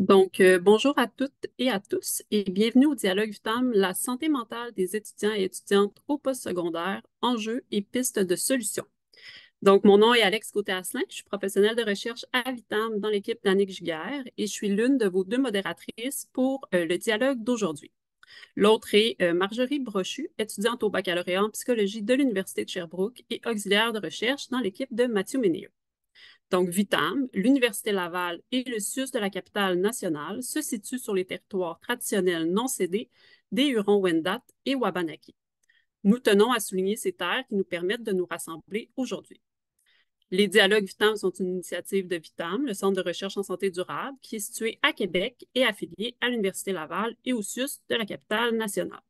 Bonjour à toutes et à tous et bienvenue au Dialogue Vitam, la santé mentale des étudiants et étudiantes au postsecondaire, enjeux et pistes de solutions. Mon nom est Alex Côté-Asselin, je suis professionnelle de recherche à Vitam dans l'équipe d'Annick Giguère et je suis l'une de vos deux modératrices pour le dialogue d'aujourd'hui. L'autre est Marjorie Brochu, étudiante au baccalauréat en psychologie de l'Université de Sherbrooke et auxiliaire de recherche dans l'équipe de Mathieu Ménieux. Donc, Vitam, l'Université Laval et le CIUS de la capitale nationale se situent sur les territoires traditionnels non cédés des Hurons-Wendat et Wabanaki. Nous tenons à souligner ces terres qui nous permettent de nous rassembler aujourd'hui. Les dialogues Vitam sont une initiative de Vitam, le Centre de recherche en santé durable, qui est situé à Québec et affilié à l'Université Laval et au CIUS de la capitale nationale.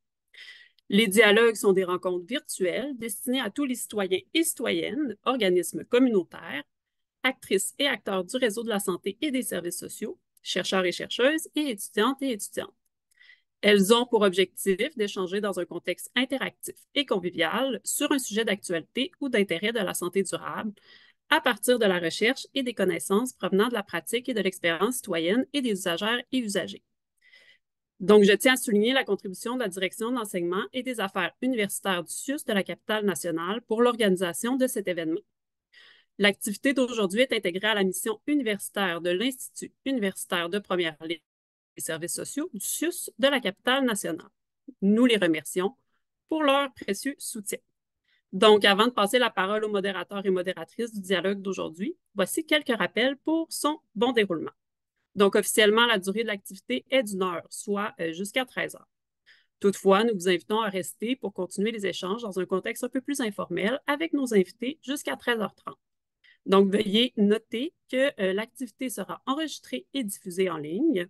Les dialogues sont des rencontres virtuelles destinées à tous les citoyens et citoyennes, organismes communautaires, actrices et acteurs du réseau de la santé et des services sociaux, chercheurs et chercheuses et étudiantes et étudiantes. Elles ont pour objectif d'échanger dans un contexte interactif et convivial sur un sujet d'actualité ou d'intérêt de la santé durable à partir de la recherche et des connaissances provenant de la pratique et de l'expérience citoyenne et des usagères et usagers. Donc, je tiens à souligner la contribution de la Direction de l'enseignement et des affaires universitaires du CIUS de la capitale nationale pour l'organisation de cet événement. L'activité d'aujourd'hui est intégrée à la mission universitaire de l'Institut universitaire de première ligne des services sociaux du CIUS de la capitale nationale. Nous les remercions pour leur précieux soutien. Donc, avant de passer la parole aux modérateurs et modératrices du dialogue d'aujourd'hui, voici quelques rappels pour son bon déroulement. Donc, officiellement, la durée de l'activité est d'une heure, soit jusqu'à 13 heures. Toutefois, nous vous invitons à rester pour continuer les échanges dans un contexte un peu plus informel avec nos invités jusqu'à 13h30. Donc, veuillez noter que l'activité sera enregistrée et diffusée en ligne.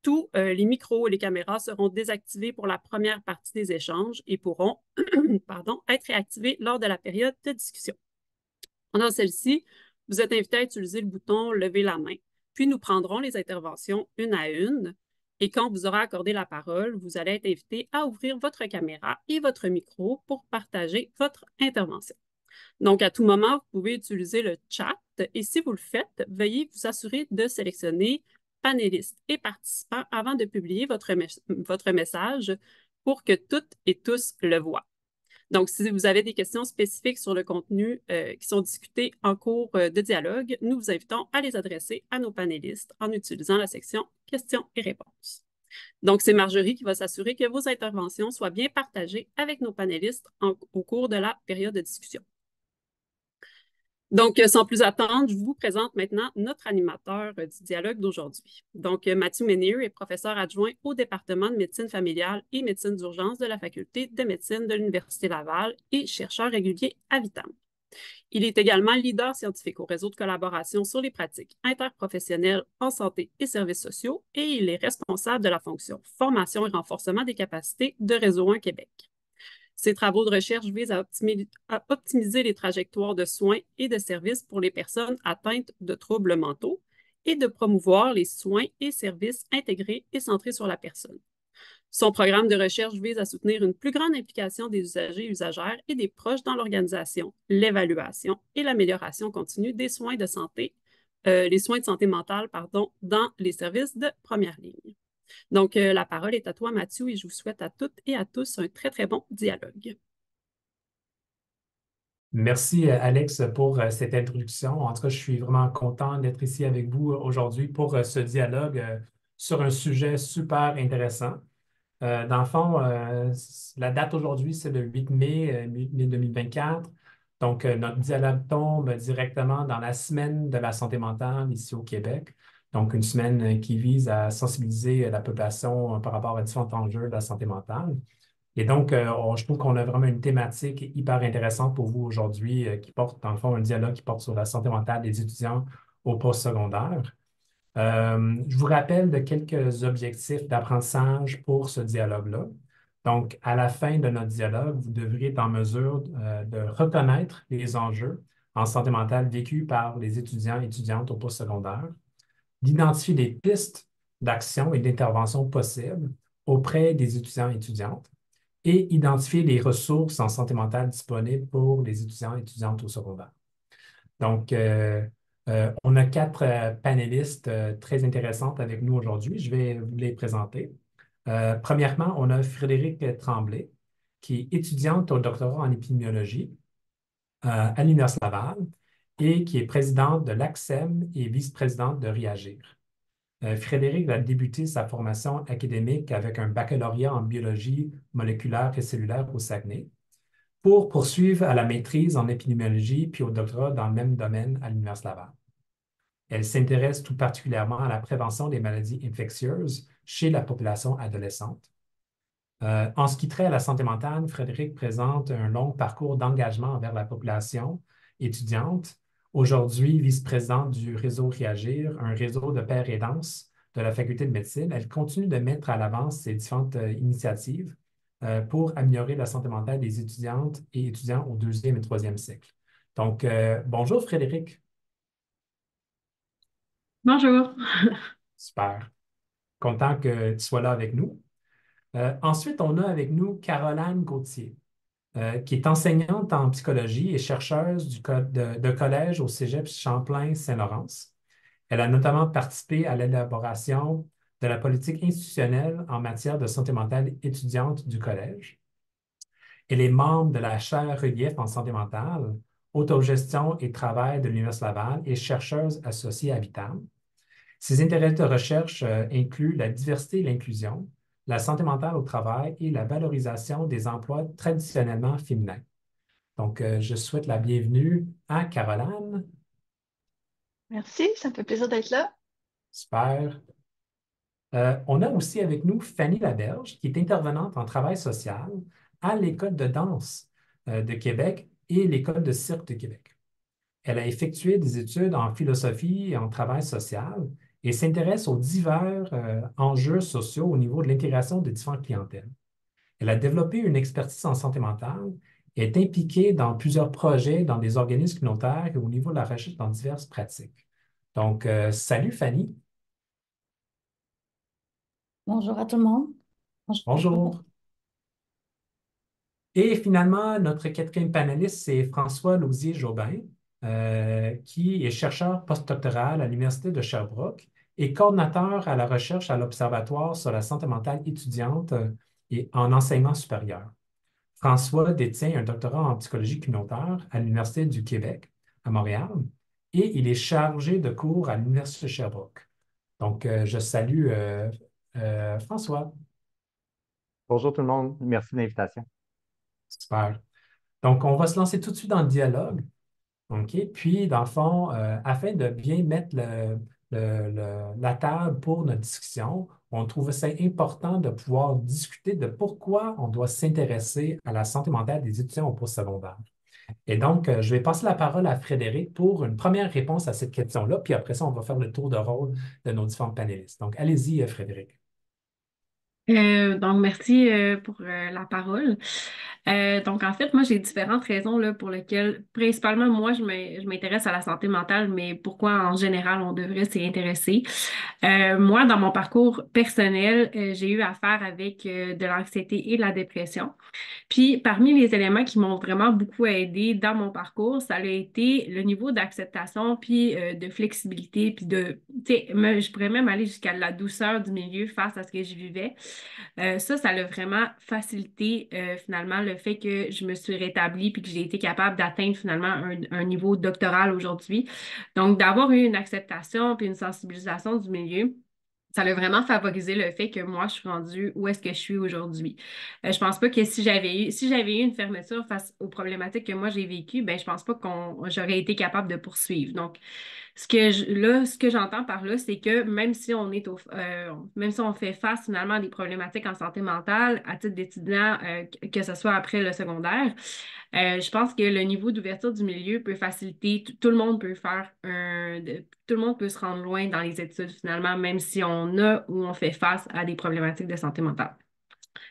Tous les micros et les caméras seront désactivés pour la première partie des échanges et pourront être réactivés lors de la période de discussion. Pendant celle-ci, vous êtes invité à utiliser le bouton Lever la main, puis nous prendrons les interventions une à une. Et quand vous aurez accordé la parole, vous allez être invité à ouvrir votre caméra et votre micro pour partager votre intervention. Donc, à tout moment, vous pouvez utiliser le chat et si vous le faites, veuillez vous assurer de sélectionner panélistes et participants avant de publier votre message pour que toutes et tous le voient. Donc, si vous avez des questions spécifiques sur le contenu qui sont discutés en cours de dialogue, nous vous invitons à les adresser à nos panélistes en utilisant la section questions et réponses. Donc, c'est Marjorie qui va s'assurer que vos interventions soient bien partagées avec nos panélistes au cours de la période de discussion. Donc, sans plus attendre, je vous présente maintenant notre animateur du dialogue d'aujourd'hui. Donc, Mathieu Ménieux est professeur adjoint au département de médecine familiale et médecine d'urgence de la faculté de médecine de l'Université Laval et chercheur régulier à Vitam. Il est également leader scientifique au réseau de collaboration sur les pratiques interprofessionnelles en santé et services sociaux et il est responsable de la fonction formation et renforcement des capacités de Réseau 1 Québec. Ces travaux de recherche visent à optimiser les trajectoires de soins et de services pour les personnes atteintes de troubles mentaux et de promouvoir les soins et services intégrés et centrés sur la personne. Son programme de recherche vise à soutenir une plus grande implication des usagers et usagères et des proches dans l'organisation, l'évaluation et l'amélioration continue des soins de santé, les soins de santé mentale, dans les services de première ligne. Donc, la parole est à toi, Mathieu, et je vous souhaite à toutes et à tous un très, très bon dialogue. Merci, Alex, pour cette introduction. En tout cas, je suis vraiment content d'être ici avec vous aujourd'hui pour ce dialogue sur un sujet super intéressant. Dans le fond, la date aujourd'hui, c'est le 8 mai, 2024. Donc, notre dialogue tombe directement dans la semaine de la santé mentale ici au Québec. Donc, une semaine qui vise à sensibiliser la population par rapport à différents enjeux de la santé mentale. Et donc, je trouve qu'on a vraiment une thématique hyper intéressante pour vous aujourd'hui qui porte, dans le fond, un dialogue qui porte sur la santé mentale des étudiants au postsecondaire. Je vous rappelle de quelques objectifs d'apprentissage pour ce dialogue-là. Donc, à la fin de notre dialogue, vous devriez être en mesure de reconnaître les enjeux en santé mentale vécus par les étudiants et étudiantes au postsecondaire, d'identifier des pistes d'action et d'intervention possibles auprès des étudiants et étudiantes, et identifier les ressources en santé mentale disponibles pour les étudiants et étudiantes au secondaire. Donc, On a quatre panélistes très intéressantes avec nous aujourd'hui. Je vais vous les présenter. Premièrement, on a Frédéric Tremblay, qui est étudiante au doctorat en épidémiologie à l'Université Laval et qui est présidente de l'ACSEM et vice-présidente de Réagir. Frédéric a débuté sa formation académique avec un baccalauréat en biologie moléculaire et cellulaire au Saguenay pour poursuivre à la maîtrise en épidémiologie puis au doctorat dans le même domaine à l'Université Laval. Elle s'intéresse tout particulièrement à la prévention des maladies infectieuses chez la population adolescente. En ce qui trait à la santé mentale, Frédéric présente un long parcours d'engagement envers la population étudiante. Aujourd'hui, vice-présidente du réseau Réagir, un réseau de pairs et danse de la Faculté de médecine, elle continue de mettre à l'avant ces différentes initiatives pour améliorer la santé mentale des étudiantes et étudiants au deuxième et troisième cycle. Donc, bonjour Frédéric. Bonjour. Super. Content que tu sois là avec nous. Ensuite, on a avec nous Caroline Gauthier, qui est enseignante en psychologie et chercheuse de collège au Cégep Champlain-Saint-Laurence. Elle a notamment participé à l'élaboration de la politique institutionnelle en matière de santé mentale étudiante du collège. Elle est membre de la chaire Relief en santé mentale, autogestion et travail de l'Université Laval et chercheuse associée à Vitam. Ses intérêts de recherche incluent la diversité et l'inclusion, la santé mentale au travail et la valorisation des emplois traditionnellement féminins. Donc, je souhaite la bienvenue à Caroline. Merci, ça me fait plaisir d'être là. Super. On a aussi avec nous Fanny Laberge, qui est intervenante en travail social à l'École de danse de Québec et l'École de cirque de Québec. Elle a effectué des études en philosophie et en travail social et s'intéresse aux divers enjeux sociaux au niveau de l'intégration de différentes clientèles. Elle a développé une expertise en santé mentale et est impliquée dans plusieurs projets dans des organismes communautaires et au niveau de la recherche dans diverses pratiques. Donc, salut Fanny. Bonjour à tout le monde. Bonjour. Bonjour. Et finalement, notre quatrième panéliste, c'est François Lausier-Jobin, qui est chercheur postdoctoral à l'Université de Sherbrooke et coordinateur à la recherche à l'Observatoire sur la santé mentale étudiante et en enseignement supérieur. François détient un doctorat en psychologie communautaire à l'Université du Québec à Montréal et il est chargé de cours à l'Université de Sherbrooke. Donc, je salue François. Bonjour tout le monde, merci de l'invitation. Super. Donc, on va se lancer tout de suite dans le dialogue. OK? Puis, dans le fond, afin de bien mettre la table pour notre discussion, on trouve ça important de pouvoir discuter de pourquoi on doit s'intéresser à la santé mentale des étudiants au postsecondaire. Et donc, je vais passer la parole à Frédéric pour une première réponse à cette question-là, puis après ça, on va faire le tour de rôle de nos différents panélistes. Donc, allez-y, Frédéric. Donc, merci pour la parole. Donc, en fait, moi, j'ai différentes raisons là, pour lesquelles, principalement, moi, je m'intéresse à la santé mentale, mais pourquoi, en général, on devrait s'y intéresser. Moi, dans mon parcours personnel, j'ai eu affaire avec de l'anxiété et de la dépression. Puis, parmi les éléments qui m'ont vraiment beaucoup aidé dans mon parcours, ça a été le niveau d'acceptation, puis de flexibilité, puis tu sais, je pourrais même aller jusqu'à la douceur du milieu face à ce que je vivais. Ça l'a vraiment facilité finalement le fait que je me suis rétablie puis que j'ai été capable d'atteindre finalement un niveau doctoral aujourd'hui. Donc, d'avoir eu une acceptation puis une sensibilisation du milieu. Ça a vraiment favorisé le fait que moi, je suis rendue où est-ce que je suis aujourd'hui. Je pense pas que si j'avais eu une fermeture face aux problématiques que moi j'ai vécues, ben je pense pas j'aurais été capable de poursuivre. Donc, ce que j'entends par là, c'est que même si on fait face finalement à des problématiques en santé mentale, à titre d'étudiant, que ce soit après le secondaire, je pense que le niveau d'ouverture du milieu peut faciliter, tout le monde peut tout le monde peut se rendre loin dans les études finalement, même si on a ou on fait face à des problématiques de santé mentale.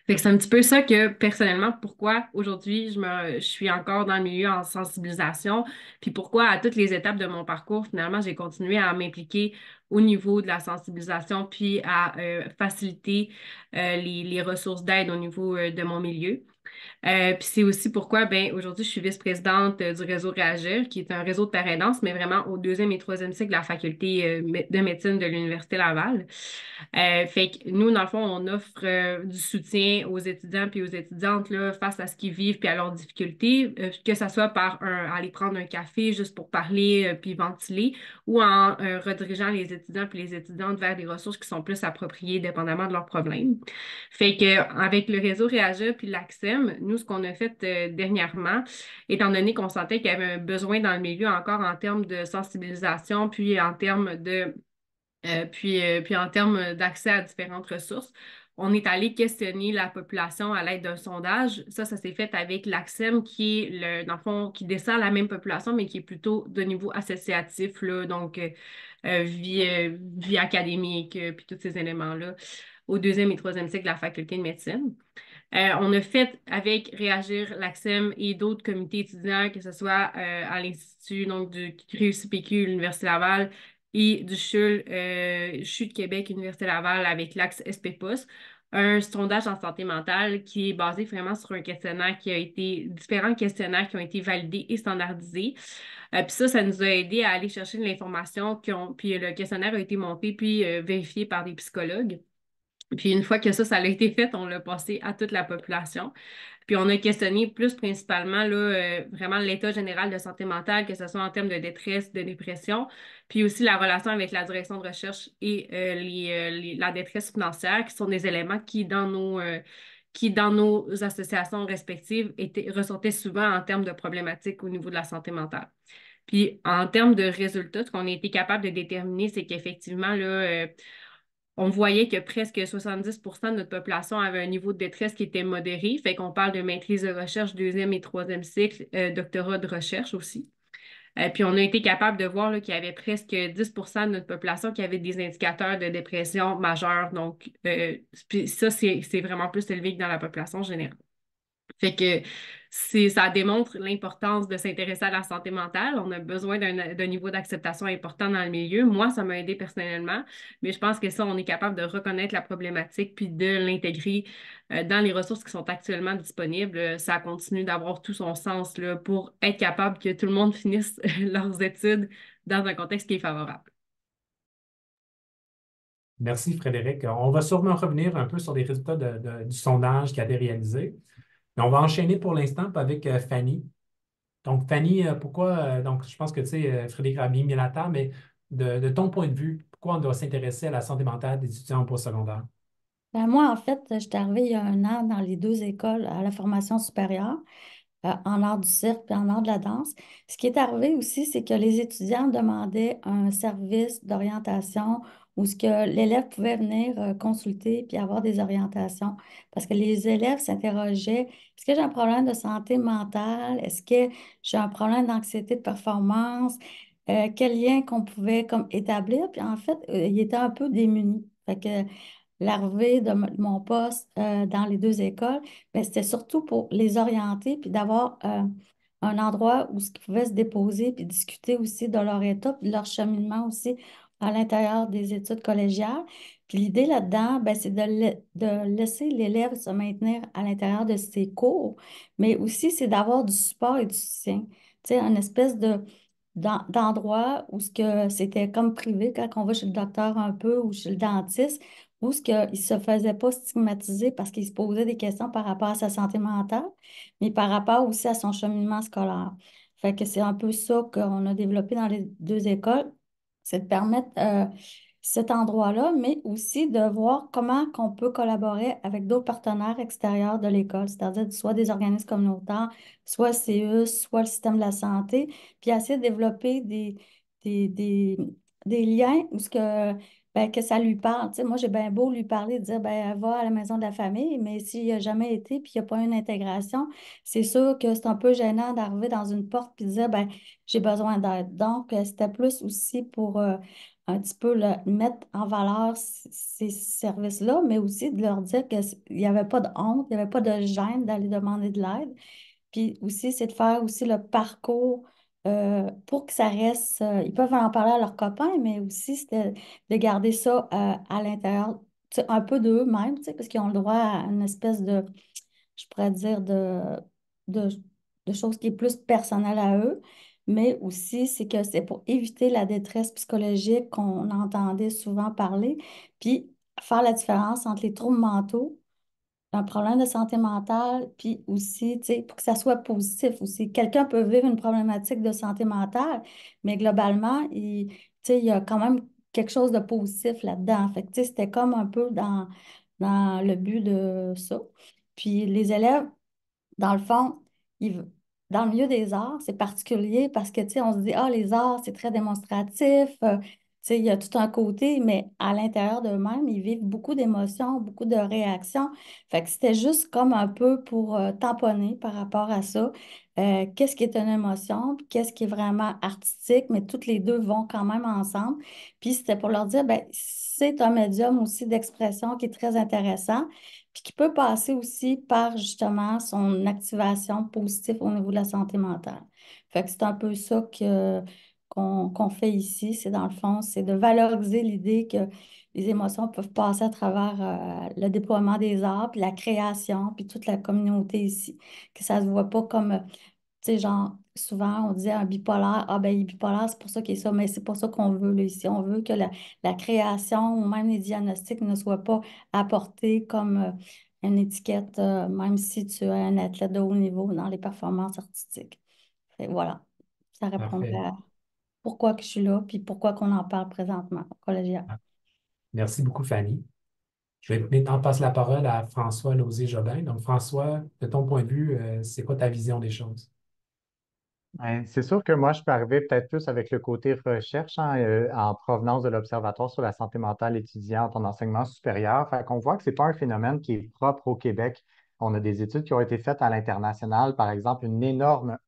Fait que c'est un petit peu ça que, personnellement, pourquoi aujourd'hui je suis encore dans le milieu en sensibilisation, puis pourquoi à toutes les étapes de mon parcours, finalement, j'ai continué à m'impliquer au niveau de la sensibilisation, puis à faciliter les ressources d'aide au niveau de mon milieu. Puis c'est aussi pourquoi, ben, aujourd'hui, je suis vice-présidente du réseau Réagir, qui est un réseau de parrainage, mais vraiment au deuxième et troisième cycle de la faculté de médecine de l'Université Laval. Fait que nous, dans le fond, on offre du soutien aux étudiants puis aux étudiantes là, face à ce qu'ils vivent puis à leurs difficultés, que ce soit par aller prendre un café juste pour parler puis ventiler, ou en redirigeant les étudiants puis les étudiantes vers des ressources qui sont plus appropriées dépendamment de leurs problèmes. Fait que avec le réseau Réagir puis l'ACSEM, nous, ce qu'on a fait dernièrement, étant donné qu'on sentait qu'il y avait un besoin dans le milieu encore en termes de sensibilisation, puis en termes puis en termes d'accès à différentes ressources, on est allé questionner la population à l'aide d'un sondage. Ça s'est fait avec l'ACSEM, qui est dans le fond, qui dessert la même population, mais qui est plutôt de niveau associatif, là, donc vie académique, puis tous ces éléments-là, au deuxième et troisième cycle de la faculté de médecine. On a fait avec Réagir, l'ACSEM et d'autres comités étudiants, que ce soit à l'Institut donc du CREUS-CPQ, l'Université Laval, et du CHU de Québec, Université Laval, avec l'Axe SPPOS, un sondage en santé mentale qui est basé vraiment sur un questionnaire différents questionnaires qui ont été validés et standardisés. Puis ça nous a aidé à aller chercher de l'information puis le questionnaire a été monté puis vérifié par des psychologues. Puis une fois que ça a été fait, on l'a passé à toute la population. Puis on a questionné plus principalement là, vraiment l'état général de santé mentale, que ce soit en termes de détresse, de dépression, puis aussi la relation avec la direction de recherche et la détresse financière, qui sont des éléments qui, dans nos associations respectives, ressortaient souvent en termes de problématiques au niveau de la santé mentale. Puis en termes de résultats, ce qu'on a été capable de déterminer, c'est qu'effectivement, là, on voyait que presque 70% de notre population avait un niveau de détresse qui était modéré. Fait qu'on parle de maîtrise de recherche, deuxième et troisième cycle, doctorat de recherche aussi. Puis on a été capable de voir là, qu'il y avait presque 10% de notre population qui avait des indicateurs de dépression majeure. Donc, puis ça, c'est vraiment plus élevé que dans la population générale. Fait que ça démontre l'importance de s'intéresser à la santé mentale. On a besoin d'un niveau d'acceptation important dans le milieu. Moi, ça m'a aidé personnellement, mais je pense que ça, on est capable de reconnaître la problématique puis de l'intégrer dans les ressources qui sont actuellement disponibles. Ça continue d'avoir tout son sens là, pour être capable que tout le monde finisse leurs études dans un contexte qui est favorable. Merci, Frédéric. On va sûrement revenir un peu sur les résultats du sondage qui a été réalisé. Mais on va enchaîner pour l'instant avec Fanny. Donc, Fanny, pourquoi, donc je pense que tu sais, Frédéric a bien mis la table, mais de ton point de vue, pourquoi on doit s'intéresser à la santé mentale des étudiants au postsecondaire? Ben, moi, en fait, j'étais arrivée il y a un an dans les deux écoles à la formation supérieure, en art du cirque et en art de la danse. Ce qui est arrivé aussi, c'est que les étudiants demandaient un service d'orientation où ce que l'élève pouvait venir consulter puis avoir des orientations. Parce que les élèves s'interrogeaient, est-ce que j'ai un problème de santé mentale? Est-ce que j'ai un problème d'anxiété de performance? Quel lien qu'on pouvait comme établir? Puis en fait, ils étaient un peu démunis. Fait que l'arrivée de mon poste dans les deux écoles, ben, c'était surtout pour les orienter puis d'avoir un endroit où ils pouvaient se déposer puis discuter aussi de leur état puis de leur cheminement aussi à l'intérieur des études collégiales. Puis l'idée là-dedans, ben, c'est de laisser l'élève se maintenir à l'intérieur de ses cours, mais aussi c'est d'avoir du support et du soutien. Tu sais, une espèce d'endroit où ce que c'était comme privé quand on va chez le docteur un peu ou chez le dentiste, où ce que il se faisait pas stigmatiser parce qu'il se posait des questions par rapport à sa santé mentale, mais par rapport aussi à son cheminement scolaire. Fait que c'est un peu ça qu'on a développé dans les deux écoles, c'est de permettre cet endroit-là, mais aussi de voir comment qu'on peut collaborer avec d'autres partenaires extérieurs de l'école, c'est-à-dire soit des organismes communautaires, soit CEUS, soit le système de la santé, puis essayer de développer des, des, des liens où ce que, ben, que ça lui parle. Tu sais, moi, j'ai bien beau lui parler, dire, ben, va à la maison de la famille, mais s'il n'a jamais été puis il n'y a pas une intégration, c'est sûr que c'est un peu gênant d'arriver dans une porte puis de dire, ben, j'ai besoin d'aide. Donc, c'était plus aussi pour un petit peu mettre en valeur ces services-là, mais aussi de leur dire qu'il n'y avait pas de honte, il n'y avait pas de gêne d'aller demander de l'aide. Puis aussi, c'est de faire aussi le parcours pour que ça reste. Ils peuvent en parler à leurs copains, mais aussi c'était de garder ça à l'intérieur, tu sais, un peu d'eux-mêmes, tu sais, parce qu'ils ont le droit à une espèce je pourrais dire, de, de choses qui est plus personnelles à eux, mais aussi c'est que c'est pour éviter la détresse psychologique qu'on entendait souvent parler, puis faire la différence entre les troubles mentaux, un problème de santé mentale, puis aussi, tu sais, pour que ça soit positif aussi. Quelqu'un peut vivre une problématique de santé mentale, mais globalement, tu sais, il y a quand même quelque chose de positif là-dedans. Fait que, tu sais, c'était comme un peu dans le but de ça. Puis les élèves, dans le fond, dans le milieu des arts, c'est particulier parce que, tu sais, on se dit, ah, les arts, c'est très démonstratif, tu sais, il y a tout un côté, mais à l'intérieur d'eux-mêmes, ils vivent beaucoup d'émotions, beaucoup de réactions. Fait que c'était juste comme un peu pour tamponner par rapport à ça. Qu'est-ce qui est une émotion, puis qu'est-ce qui est vraiment artistique, mais toutes les deux vont quand même ensemble. Puis c'était pour leur dire, ben, c'est un médium aussi d'expression qui est très intéressant puis qui peut passer aussi par justement son activation positive au niveau de la santé mentale. Fait que c'est un peu ça qu'on fait ici. C'est dans le fond, c'est de valoriser l'idée que les émotions peuvent passer à travers le déploiement des arts, puis la création, puis toute la communauté ici. Que ça ne se voit pas comme tu sais, genre, souvent, on disait un bipolaire, ah ben, il est bipolaire, c'est pour ça qu'il est ça, mais c'est pas ça qu'on veut, là, ici. On veut que la création ou même les diagnostics ne soient pas apportés comme une étiquette, même si tu es un athlète de haut niveau dans les performances artistiques. Fait que voilà, ça répondrait Parfait. à pourquoi que je suis là, puis pourquoi qu'on en parle présentement au collégial. Merci beaucoup, Fanny. Je vais maintenant passer la parole à François Lausier-Jobin. Donc, François, de ton point de vue, c'est quoi ta vision des choses? C'est sûr que moi, je peux arriver peut-être plus avec le côté recherche en provenance de l'Observatoire sur la santé mentale étudiante en enseignement supérieur. Fait qu'on voit que ce n'est pas un phénomène qui est propre au Québec. On a des études qui ont été faites à l'international, par exemple, une énorme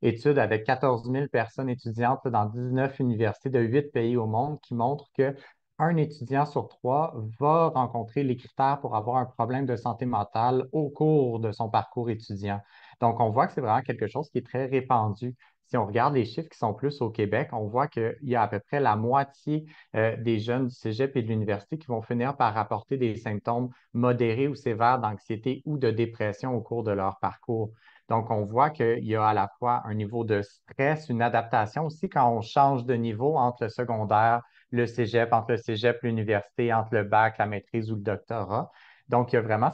étude avec 14 000 personnes étudiantes dans 19 universités de 8 pays au monde qui montre que un étudiant sur trois va rencontrer les critères pour avoir un problème de santé mentale au cours de son parcours étudiant. Donc, on voit que c'est vraiment quelque chose qui est très répandu. Si on regarde les chiffres qui sont plus au Québec, on voit qu'il y a à peu près la moitié des jeunes du cégep et de l'université qui vont finir par rapporter des symptômes modérés ou sévères d'anxiété ou de dépression au cours de leur parcours. Donc, on voit qu'il y a à la fois un niveau de stress, une adaptation aussi quand on change de niveau entre le secondaire, le cégep, entre le cégep, l'université, entre le bac, la maîtrise ou le doctorat. Donc, il y a vraiment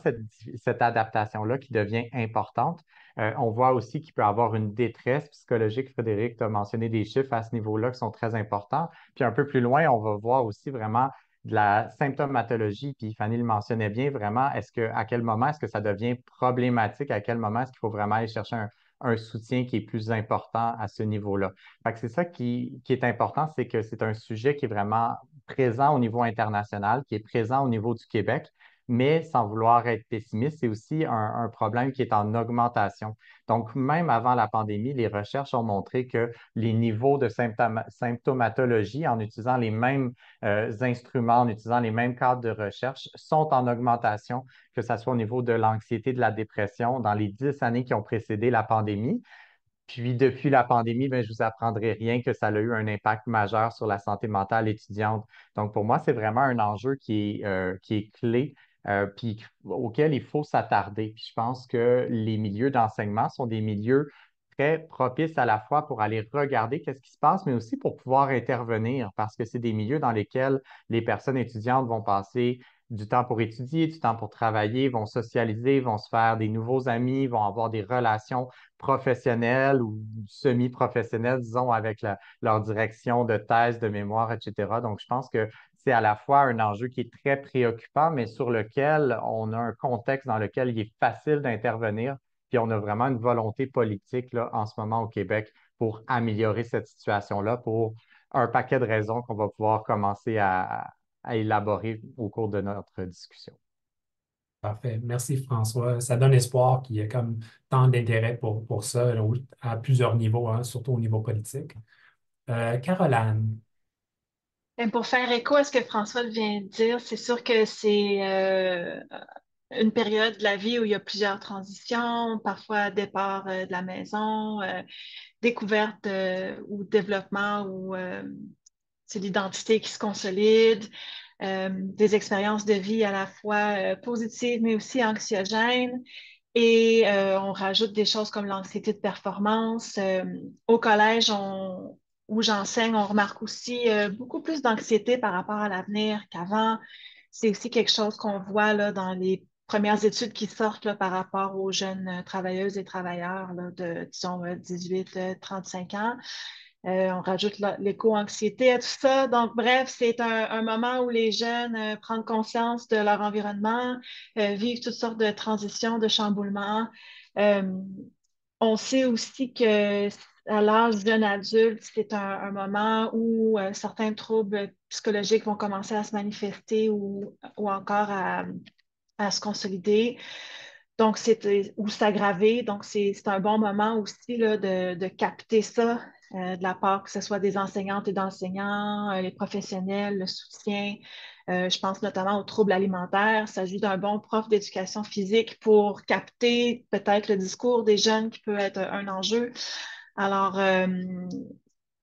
cette adaptation-là qui devient importante. On voit aussi qu'il peut y avoir une détresse psychologique. Frédéric, tu as mentionné des chiffres à ce niveau-là qui sont très importants. Puis un peu plus loin, on va voir aussi vraiment de la symptomatologie. Puis Fanny le mentionnait bien, vraiment, à quel moment est-ce que ça devient problématique? À quel moment est-ce qu'il faut vraiment aller chercher un soutien qui est plus important à ce niveau-là? Fait que c'est ça qui est important, c'est que c'est un sujet qui est vraiment présent au niveau international, qui est présent au niveau du Québec, mais sans vouloir être pessimiste, c'est aussi un problème qui est en augmentation. Donc, même avant la pandémie, les recherches ont montré que les niveaux de symptomatologie, en utilisant les mêmes instruments, en utilisant les mêmes cadres de recherche, sont en augmentation, que ce soit au niveau de l'anxiété, de la dépression, dans les 10 années qui ont précédé la pandémie. Puis depuis la pandémie, ben, je vous apprendrai rien que ça a eu un impact majeur sur la santé mentale étudiante. Donc pour moi, c'est vraiment un enjeu qui est clé, puis auquel il faut s'attarder. Puis je pense que les milieux d'enseignement sont des milieux très propices à la fois pour aller regarder qu'est-ce qui se passe, mais aussi pour pouvoir intervenir, parce que c'est des milieux dans lesquels les personnes étudiantes vont passer du temps pour étudier, du temps pour travailler, vont socialiser, vont se faire des nouveaux amis, vont avoir des relations professionnels ou semi-professionnels, disons, avec leur direction de thèse, de mémoire, etc. Donc, je pense que c'est à la fois un enjeu qui est très préoccupant, mais sur lequel on a un contexte dans lequel il est facile d'intervenir. Puis on a vraiment une volonté politique là, en ce moment au Québec pour améliorer cette situation-là pour un paquet de raisons qu'on va pouvoir commencer à élaborer au cours de notre discussion. Parfait. Merci, François. Ça donne espoir qu'il y ait comme tant d'intérêt pour ça là, à plusieurs niveaux, hein, surtout au niveau politique. Caroline. Ben, pour faire écho à ce que François vient de dire, c'est sûr que c'est une période de la vie où il y a plusieurs transitions, parfois départ de la maison, découverte ou développement où c'est l'identité qui se consolide, des expériences de vie à la fois positives mais aussi anxiogènes. Et on rajoute des choses comme l'anxiété de performance. Au collège, où j'enseigne, on remarque aussi beaucoup plus d'anxiété par rapport à l'avenir qu'avant. C'est aussi quelque chose qu'on voit là, dans les premières études qui sortent là, par rapport aux jeunes travailleuses et travailleurs là, de, disons, 18-35 ans. On rajoute l'éco-anxiété à tout ça. Donc, bref, c'est un moment où les jeunes prennent conscience de leur environnement, vivent toutes sortes de transitions, de chamboulements. Euh, on sait aussi que à l'âge jeune adulte, c'est un moment où certains troubles psychologiques vont commencer à se manifester ou encore à se consolider. Donc, ou s'aggraver. Donc, c'est un bon moment aussi là, de capter ça de la part que ce soit des enseignantes et d'enseignants, les professionnels, le soutien. Je pense notamment aux troubles alimentaires. Il s'agit d'un bon prof d'éducation physique pour capter peut-être le discours des jeunes qui peut être un enjeu. Alors,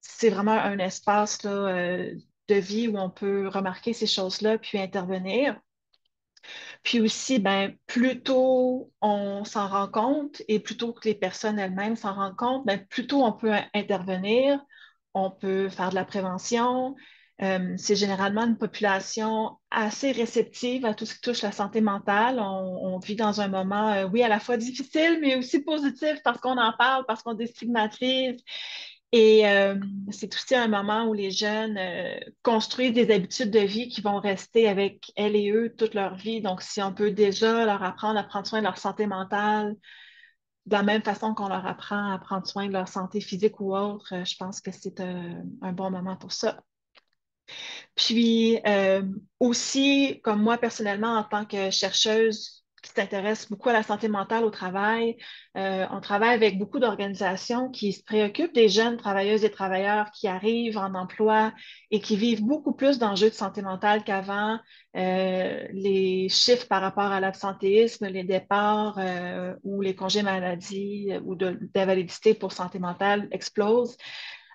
c'est vraiment un espace là, de vie où on peut remarquer ces choses-là puis intervenir. Puis aussi, ben, plus tôt on s'en rend compte et plus tôt que les personnes elles-mêmes s'en rendent compte, ben, plus tôt on peut intervenir, on peut faire de la prévention. C'est généralement une population assez réceptive à tout ce qui touche la santé mentale. On vit dans un moment, oui, à la fois difficile, mais aussi positif parce qu'on en parle, parce qu'on déstigmatise. Et c'est aussi un moment où les jeunes construisent des habitudes de vie qui vont rester avec elles et eux toute leur vie. Donc, si on peut déjà leur apprendre à prendre soin de leur santé mentale, de la même façon qu'on leur apprend à prendre soin de leur santé physique ou autre, je pense que c'est un bon moment pour ça. Puis aussi, comme moi personnellement, en tant que chercheuse qui s'intéresse beaucoup à la santé mentale au travail, on travaille avec beaucoup d'organisations qui se préoccupent des jeunes travailleuses et travailleurs qui arrivent en emploi et qui vivent beaucoup plus d'enjeux de santé mentale qu'avant. Les chiffres par rapport à l'absentéisme, les départs ou les congés maladie ou d'invalidité pour santé mentale explosent.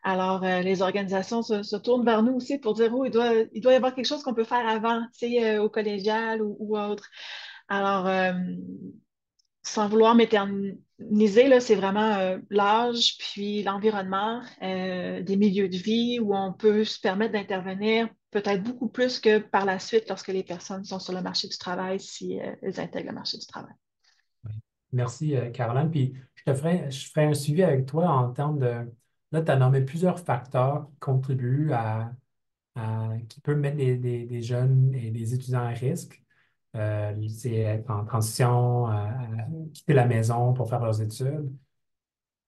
Alors, les organisations se tournent vers nous aussi pour dire, oh, il doit y avoir quelque chose qu'on peut faire avant, tu sais, au collégial ou autre. Alors, sans vouloir m'éterniser, là, c'est vraiment l'âge, puis l'environnement, des milieux de vie où on peut se permettre d'intervenir peut-être beaucoup plus que par la suite lorsque les personnes sont sur le marché du travail, si elles intègrent le marché du travail. Oui. Merci, Caroline. Puis je ferai un suivi avec toi en termes de. Là, tu as nommé plusieurs facteurs qui contribuent qui peuvent mettre des jeunes et des étudiants à risque. C'est être en transition, quitter la maison pour faire leurs études.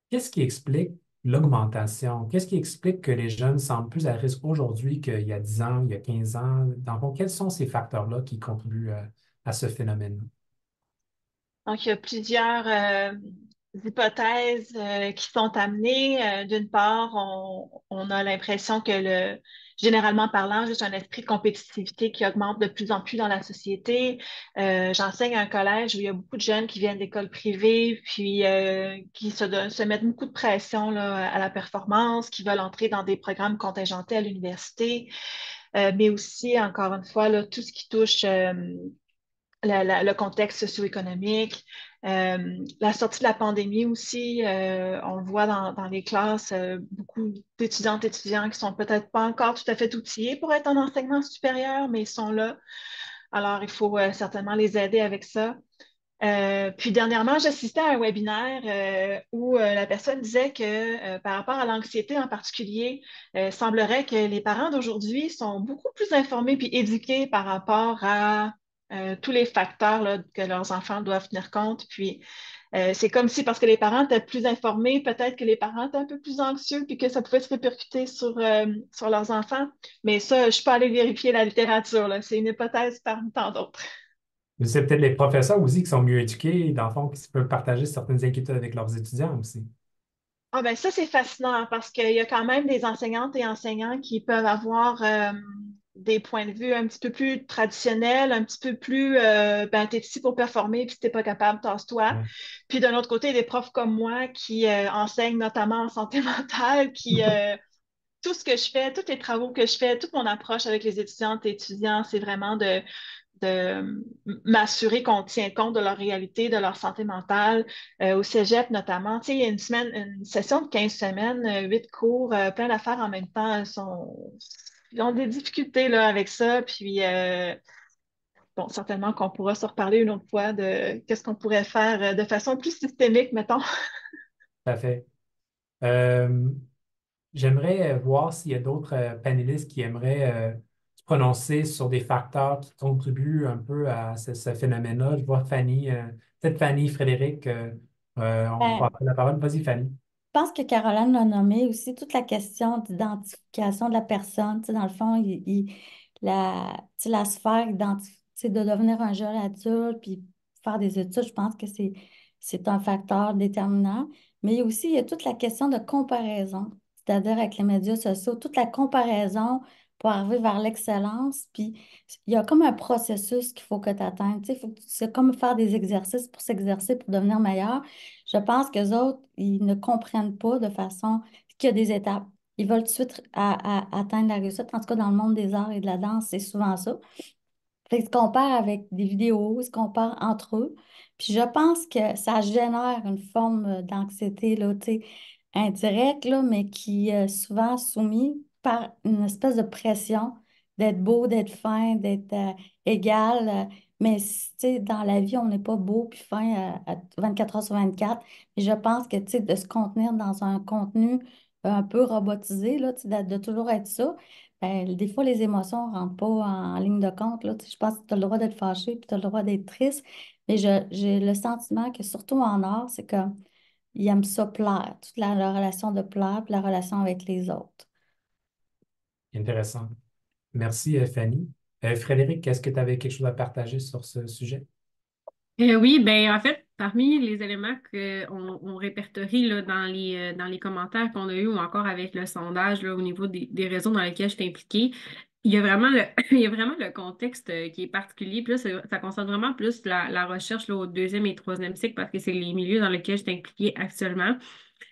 Qu'est-ce qui explique l'augmentation? Qu'est-ce qui explique que les jeunes semblent plus à risque aujourd'hui qu'il y a 10 ans, il y a 15 ans? Dans le fond, quels sont ces facteurs-là qui contribuent à ce phénomène? Donc, il y a plusieurs hypothèses qui sont amenées. D'une part, on a l'impression que généralement parlant, juste un esprit de compétitivité qui augmente de plus en plus dans la société. J'enseigne à un collège où il y a beaucoup de jeunes qui viennent d'écoles privées, puis qui se mettent beaucoup de pression là, à la performance, qui veulent entrer dans des programmes contingentés à l'université, mais aussi, encore une fois, là, tout ce qui touche le contexte socio-économique. La sortie de la pandémie aussi, on le voit dans les classes, beaucoup d'étudiantes et étudiants qui sont peut-être pas encore tout à fait outillés pour être en enseignement supérieur, mais ils sont là. Alors, il faut certainement les aider avec ça. Puis dernièrement, j'assistais à un webinaire où la personne disait que par rapport à l'anxiété en particulier, semblerait que les parents d'aujourd'hui sont beaucoup plus informés puis éduqués par rapport à tous les facteurs là, que leurs enfants doivent tenir compte. Puis c'est comme si parce que les parents étaient plus informés, peut-être que les parents étaient un peu plus anxieux puis que ça pouvait se répercuter sur leurs enfants. Mais ça, je ne suis pas allée vérifier la littérature, là. C'est une hypothèse parmi tant d'autres. Mais c'est peut-être les professeurs aussi qui sont mieux éduqués, dans le fond, qui peuvent partager certaines inquiétudes avec leurs étudiants aussi. Ah ben ça, c'est fascinant parce qu'il y a quand même des enseignantes et enseignants qui peuvent avoir des points de vue un petit peu plus traditionnels, un petit peu plus ben, t'es ici pour performer, puis si t'es pas capable, tasse-toi. Ouais. Puis d'un autre côté, des profs comme moi qui enseignent notamment en santé mentale, qui tout ce que je fais, tous les travaux que je fais, toute mon approche avec les étudiantes et étudiants, c'est vraiment de m'assurer qu'on tient compte de leur réalité, de leur santé mentale. Au cégep notamment, tu sais, il y a une session de 15 semaines, 8 cours, plein d'affaires en même temps. Ils ont des difficultés là, avec ça. Puis, bon, certainement qu'on pourra se reparler une autre fois de qu'est-ce qu'on pourrait faire de façon plus systémique, mettons. Tout à fait. Euh, J'aimerais voir s'il y a d'autres panélistes qui aimeraient se prononcer sur des facteurs qui contribuent un peu à ce phénomène-là. Je vois Fanny, peut-être Fanny, Frédéric, on va Ben, passer la parole. Vas-y, Fanny. je pense que Caroline l'a nommé aussi, toute la question d'identification de la personne. Tu sais, dans le fond, tu sais, la sphère de devenir un jeune adulte puis faire des études, je pense que c'est un facteur déterminant. Mais il y a toute la question de comparaison, c'est-à-dire avec les médias sociaux, toute la comparaison pour arriver vers l'excellence. Puis il y a comme un processus qu'il faut que tu atteignes. Tu sais, c'est comme faire des exercices pour s'exercer, pour devenir meilleur. Je pense que les autres, ils ne comprennent pas de façon qu'il y a des étapes. Ils veulent tout de suite atteindre la réussite. En tout cas, dans le monde des arts et de la danse, c'est souvent ça. Fait qu'ils se comparent avec des vidéos, ils se comparent entre eux. Puis je pense que ça génère une forme d'anxiété, là, tu sais, indirecte, là, mais qui est souvent soumise par une espèce de pression d'être beau, d'être fin, d'être égal. Mais tu sais, dans la vie, on n'est pas beau puis fin à 24 heures sur 24. Et je pense que, tu sais, de se contenir dans un contenu un peu robotisé, là, tu sais, de toujours être ça. Ben, des fois, les émotions ne rentrent pas en ligne de compte, là. Tu sais, je pense que tu as le droit d'être fâché, puis tu as le droit d'être triste. Mais j'ai le sentiment que, surtout en art, c'est qu'ils aiment ça plaire, toute la relation de plaire, puis la relation avec les autres. Intéressant. Merci, Fanny. Frédéric, est-ce que tu avais quelque chose à partager sur ce sujet? Oui, ben en fait, parmi les éléments qu'on répertorie là, dans les commentaires qu'on a eus ou encore avec le sondage là, au niveau des réseaux dans lesquels je suis impliquée, il y a vraiment il y a vraiment le contexte qui est particulier. Puis là, ça concerne vraiment plus la recherche là, au deuxième et troisième cycle parce que c'est les milieux dans lesquels je suis impliquée actuellement.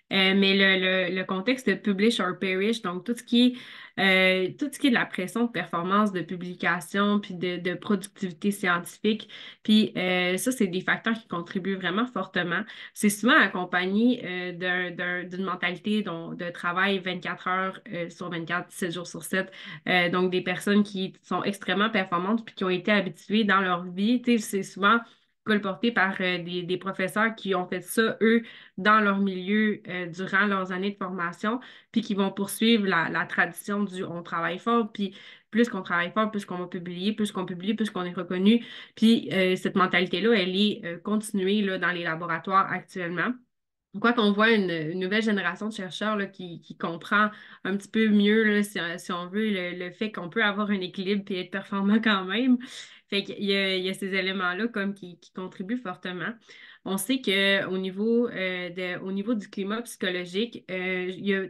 Mais le contexte de publish or perish, donc tout ce qui est de la pression de performance, de publication, puis de productivité scientifique, puis ça, c'est des facteurs qui contribuent vraiment fortement. C'est souvent accompagné d'une mentalité de travail 24 heures sur 24, 7 jours sur 7. Donc des personnes qui sont extrêmement performantes puis qui ont été habituées dans leur vie. Tu sais, c'est souvent colporté par des professeurs qui ont fait ça, eux, dans leur milieu durant leurs années de formation, puis qui vont poursuivre la tradition du on travaille fort, puis plus qu'on travaille fort, plus qu'on va publier, plus qu'on publie, plus qu'on est reconnu. Puis cette mentalité-là, elle est continuée là, dans les laboratoires actuellement. Quoi qu'on voit une nouvelle génération de chercheurs là, qui comprend un petit peu mieux, là, si on veut, le fait qu'on peut avoir un équilibre et être performant quand même. Fait qu'il y a ces éléments-là comme qui contribuent fortement. On sait qu'au niveau, au niveau du climat psychologique, il y a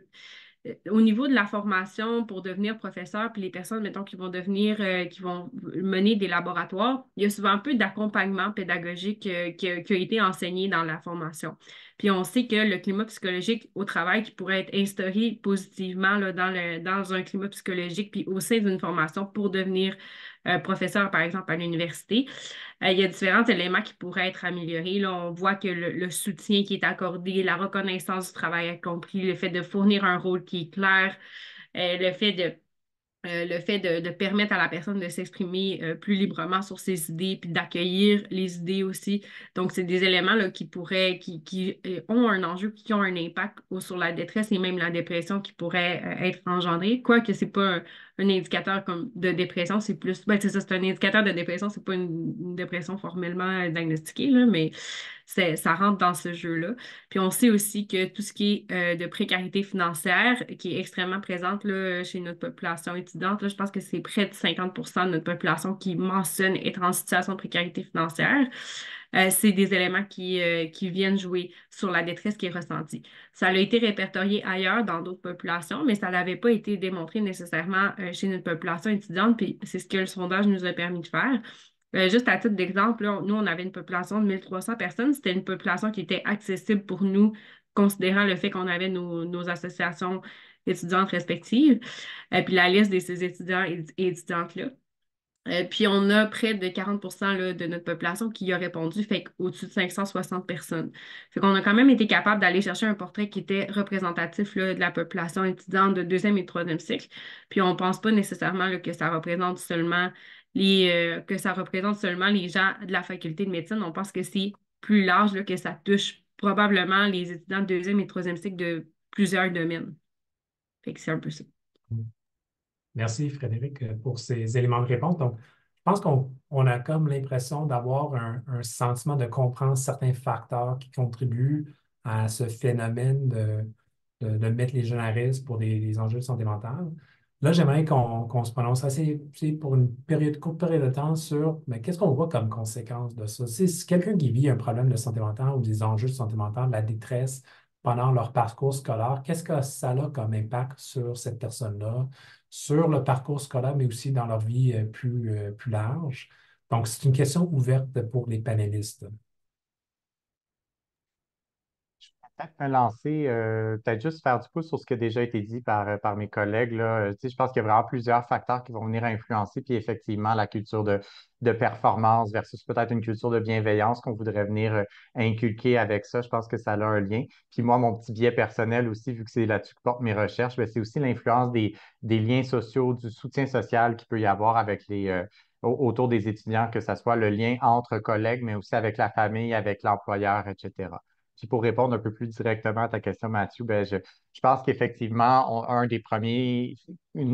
au niveau de la formation pour devenir professeur, puis les personnes, mettons, qui vont mener des laboratoires, il y a souvent un peu d'accompagnement pédagogique qui a été enseigné dans la formation. Puis on sait que le climat psychologique au travail qui pourrait être instauré positivement là, dans un climat psychologique, puis au sein d'une formation pour devenir professeur, par exemple, à l'université, il y a différents éléments qui pourraient être améliorés. Là, on voit que le soutien qui est accordé, la reconnaissance du travail accompli, le fait de fournir un rôle qui est clair, le fait de permettre à la personne de s'exprimer plus librement sur ses idées, puis d'accueillir les idées aussi. Donc, c'est des éléments là, qui ont un enjeu, qui ont un impact sur la détresse et même la dépression qui pourrait être engendrée. Quoique c'est pas un indicateur comme de dépression, c'est plus... Ben, c'est ça, c'est un indicateur de dépression, c'est pas une dépression formellement diagnostiquée, là, mais ça rentre dans ce jeu-là. Puis on sait aussi que tout ce qui est de précarité financière, qui est extrêmement présente là, chez notre population étudiante, là, je pense que c'est près de 50% de notre population qui mentionne être en situation de précarité financière. C'est des éléments qui viennent jouer sur la détresse qui est ressentie. Ça a été répertorié ailleurs dans d'autres populations, mais ça n'avait pas été démontré nécessairement chez notre population étudiante, puis c'est ce que le sondage nous a permis de faire. Juste à titre d'exemple, là, nous, on avait une population de 1300 personnes. C'était une population qui était accessible pour nous, considérant le fait qu'on avait nos associations étudiantes respectives, puis la liste de ces étudiants et étudiantes-là. Puis on a près de 40% là, de notre population qui a répondu, fait au-dessus de 560 personnes. Fait qu'on a quand même été capable d'aller chercher un portrait qui était représentatif là, de la population étudiante de deuxième et troisième cycle. Puis on pense pas nécessairement là, que ça représente seulement les gens de la faculté de médecine. On pense que c'est plus large, là, que ça touche probablement les étudiants de deuxième et troisième cycle de plusieurs domaines. Fait que c'est un peu ça. Merci, Frédéric, pour ces éléments de réponse. Donc, je pense qu'on a comme l'impression d'avoir un sentiment de comprendre certains facteurs qui contribuent à ce phénomène de mettre les jeunes à risque pour des enjeux de santé mentale. Là, j'aimerais qu'on se prononce assez, tu sais, pour une courte période de temps sur mais qu'est-ce qu'on voit comme conséquence de ça. Si quelqu'un qui vit un problème de santé mentale ou des enjeux de santé mentale, de la détresse pendant leur parcours scolaire, qu'est-ce que ça a comme impact sur cette personne-là, sur le parcours scolaire, mais aussi dans leur vie plus large? Donc, c'est une question ouverte pour les panélistes. Peut-être me lancer, peut-être juste faire du pouce sur ce qui a déjà été dit par mes collègues, là. Tu sais, je pense qu'il y a vraiment plusieurs facteurs qui vont venir influencer, puis effectivement, la culture de performance versus peut-être une culture de bienveillance qu'on voudrait venir inculquer avec ça. Je pense que ça a un lien. Puis moi, mon petit biais personnel aussi, vu que c'est là-dessus que portent mes recherches, ben, c'est aussi l'influence des liens sociaux, du soutien social qu'il peut y avoir avec autour des étudiants, que ce soit le lien entre collègues, mais aussi avec la famille, avec l'employeur, etc. Puis pour répondre un peu plus directement à ta question, Mathieu, ben je pense qu'effectivement, une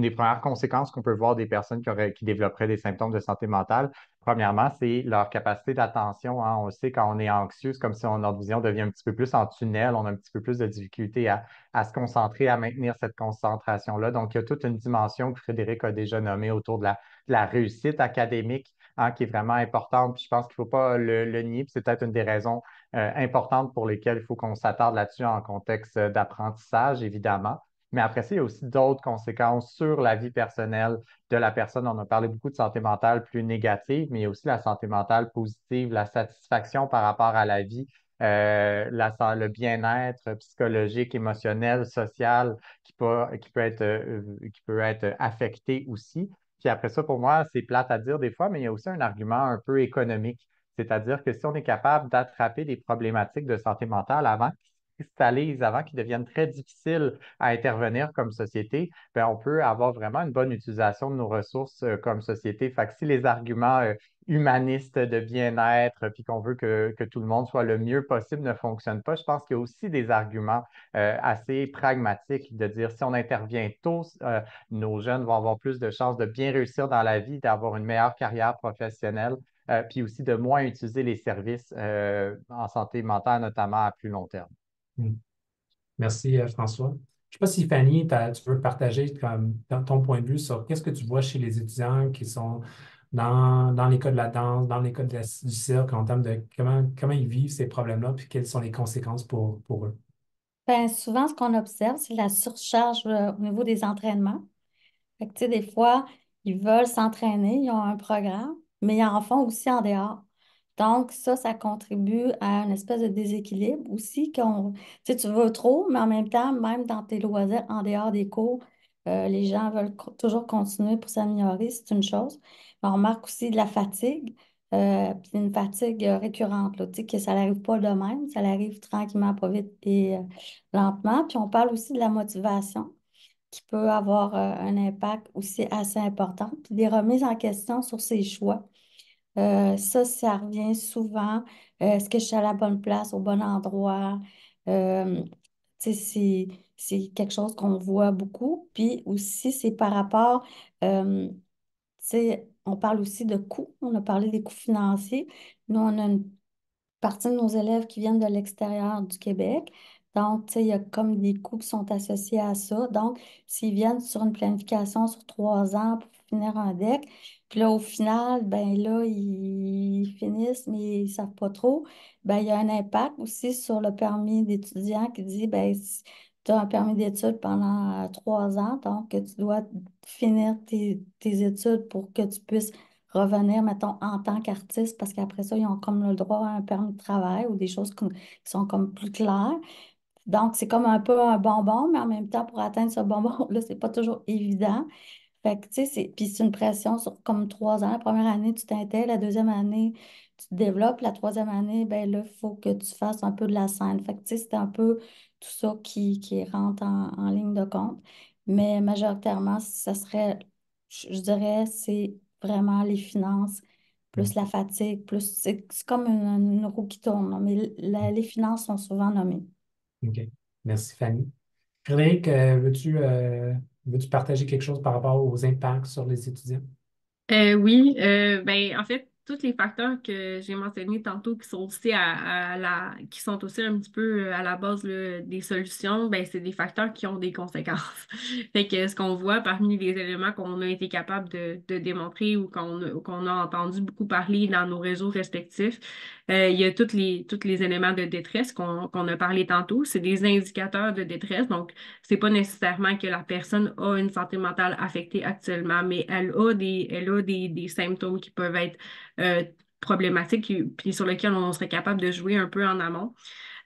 des premières conséquences qu'on peut voir des personnes qui développeraient des symptômes de santé mentale, premièrement, c'est leur capacité d'attention, hein. On le sait, quand on est anxieux, c'est comme si notre vision devient un petit peu plus en tunnel, on a un petit peu plus de difficulté à se concentrer, à maintenir cette concentration-là. Donc, il y a toute une dimension que Frédéric a déjà nommée autour de la réussite académique, hein, qui est vraiment importante. Puis je pense qu'il ne faut pas le nier. Puis c'est peut-être une des raisons importantes pour lesquelles il faut qu'on s'attarde là-dessus en contexte d'apprentissage, évidemment. Mais après ça, il y a aussi d'autres conséquences sur la vie personnelle de la personne. On a parlé beaucoup de santé mentale plus négative, mais il y a aussi la santé mentale positive, la satisfaction par rapport à la vie, le bien-être psychologique, émotionnel, social qui peut être affecté aussi. Puis après ça, pour moi, c'est plate à dire des fois, mais il y a aussi un argument un peu économique. C'est-à-dire que si on est capable d'attraper des problématiques de santé mentale avant qu'ils cristallisent, avant qu'ils deviennent très difficiles à intervenir comme société, bien, on peut avoir vraiment une bonne utilisation de nos ressources comme société. Fait que si les arguments humanistes de bien-être, puis qu'on veut que tout le monde soit le mieux possible ne fonctionnent pas, je pense qu'il y a aussi des arguments assez pragmatiques de dire si on intervient tôt, nos jeunes vont avoir plus de chances de bien réussir dans la vie, d'avoir une meilleure carrière professionnelle, puis aussi de moins utiliser les services en santé mentale, notamment à plus long terme. Hmm. Merci, François. Je ne sais pas si Fanny, tu veux partager dans ton point de vue sur qu'est-ce que tu vois chez les étudiants qui sont dans l'école de la danse, dans l'école du cirque, en termes de comment ils vivent ces problèmes-là, puis quelles sont les conséquences pour eux. Ben, souvent, ce qu'on observe, c'est la surcharge au niveau des entraînements. Fait que, tu sais, des fois, ils veulent s'entraîner, ils ont un programme, mais ils en font aussi en dehors. Donc, ça contribue à une espèce de déséquilibre aussi. Tu sais, tu veux trop, mais en même temps, même dans tes loisirs, en dehors des cours, les gens veulent toujours continuer pour s'améliorer, c'est une chose. Mais on remarque aussi de la fatigue, puis une fatigue récurrente, là, tu sais, que ça n'arrive pas de même, ça arrive tranquillement, pas vite et lentement. Puis on parle aussi de la motivation qui peut avoir un impact aussi assez important, puis des remises en question sur ses choix. Ça revient souvent. Est-ce que je suis à la bonne place, au bon endroit? Euh, Tu sais, c'est quelque chose qu'on voit beaucoup. Puis aussi, c'est par rapport, tu sais, on parle aussi de coûts. On a parlé des coûts financiers. Nous, on a une partie de nos élèves qui viennent de l'extérieur du Québec. Donc, tu sais, il y a comme des coûts qui sont associés à ça. Donc, s'ils viennent sur une planification sur 3 ans pour finir un deck, puis là, au final, ben là, ils finissent, mais ils ne savent pas trop, ben il y a un impact aussi sur le permis d'étudiant qui dit, ben si tu as un permis d'études pendant 3 ans, donc tu dois finir tes études pour que tu puisses revenir, mettons, en tant qu'artiste, parce qu'après ça, ils ont comme le droit à un permis de travail ou des choses qui sont comme plus claires. Donc, c'est comme un peu un bonbon, mais en même temps, pour atteindre ce bonbon-là, c'est pas toujours évident. Fait que, tu sais, puis c'est une pression sur comme 3 ans. La première année, tu t'intègres, la deuxième année, tu te développes, la troisième année, ben là, il faut que tu fasses un peu de la scène. Fait que, tu sais, c'est un peu tout ça qui rentre en ligne de compte. Mais majoritairement, ça serait, je dirais, c'est vraiment les finances, plus la fatigue, plus, c'est comme une roue qui tourne, là, mais les finances sont souvent nommées. OK. Merci, Fanny. Frédéric, veux-tu partager quelque chose par rapport aux impacts sur les étudiants? Oui, ben en fait, tous les facteurs que j'ai mentionnés tantôt qui sont aussi qui sont aussi un petit peu à la base là, des solutions, ben c'est des facteurs qui ont des conséquences. Fait que ce qu'on voit parmi les éléments qu'on a été capable de démontrer ou qu'on a entendu beaucoup parler dans nos réseaux respectifs, il y a tous les éléments de détresse qu'on a parlé tantôt. C'est des indicateurs de détresse, donc c'est pas nécessairement que la personne a une santé mentale affectée actuellement, mais elle a des symptômes qui peuvent être problématiques puis sur lesquels on serait capable de jouer un peu en amont.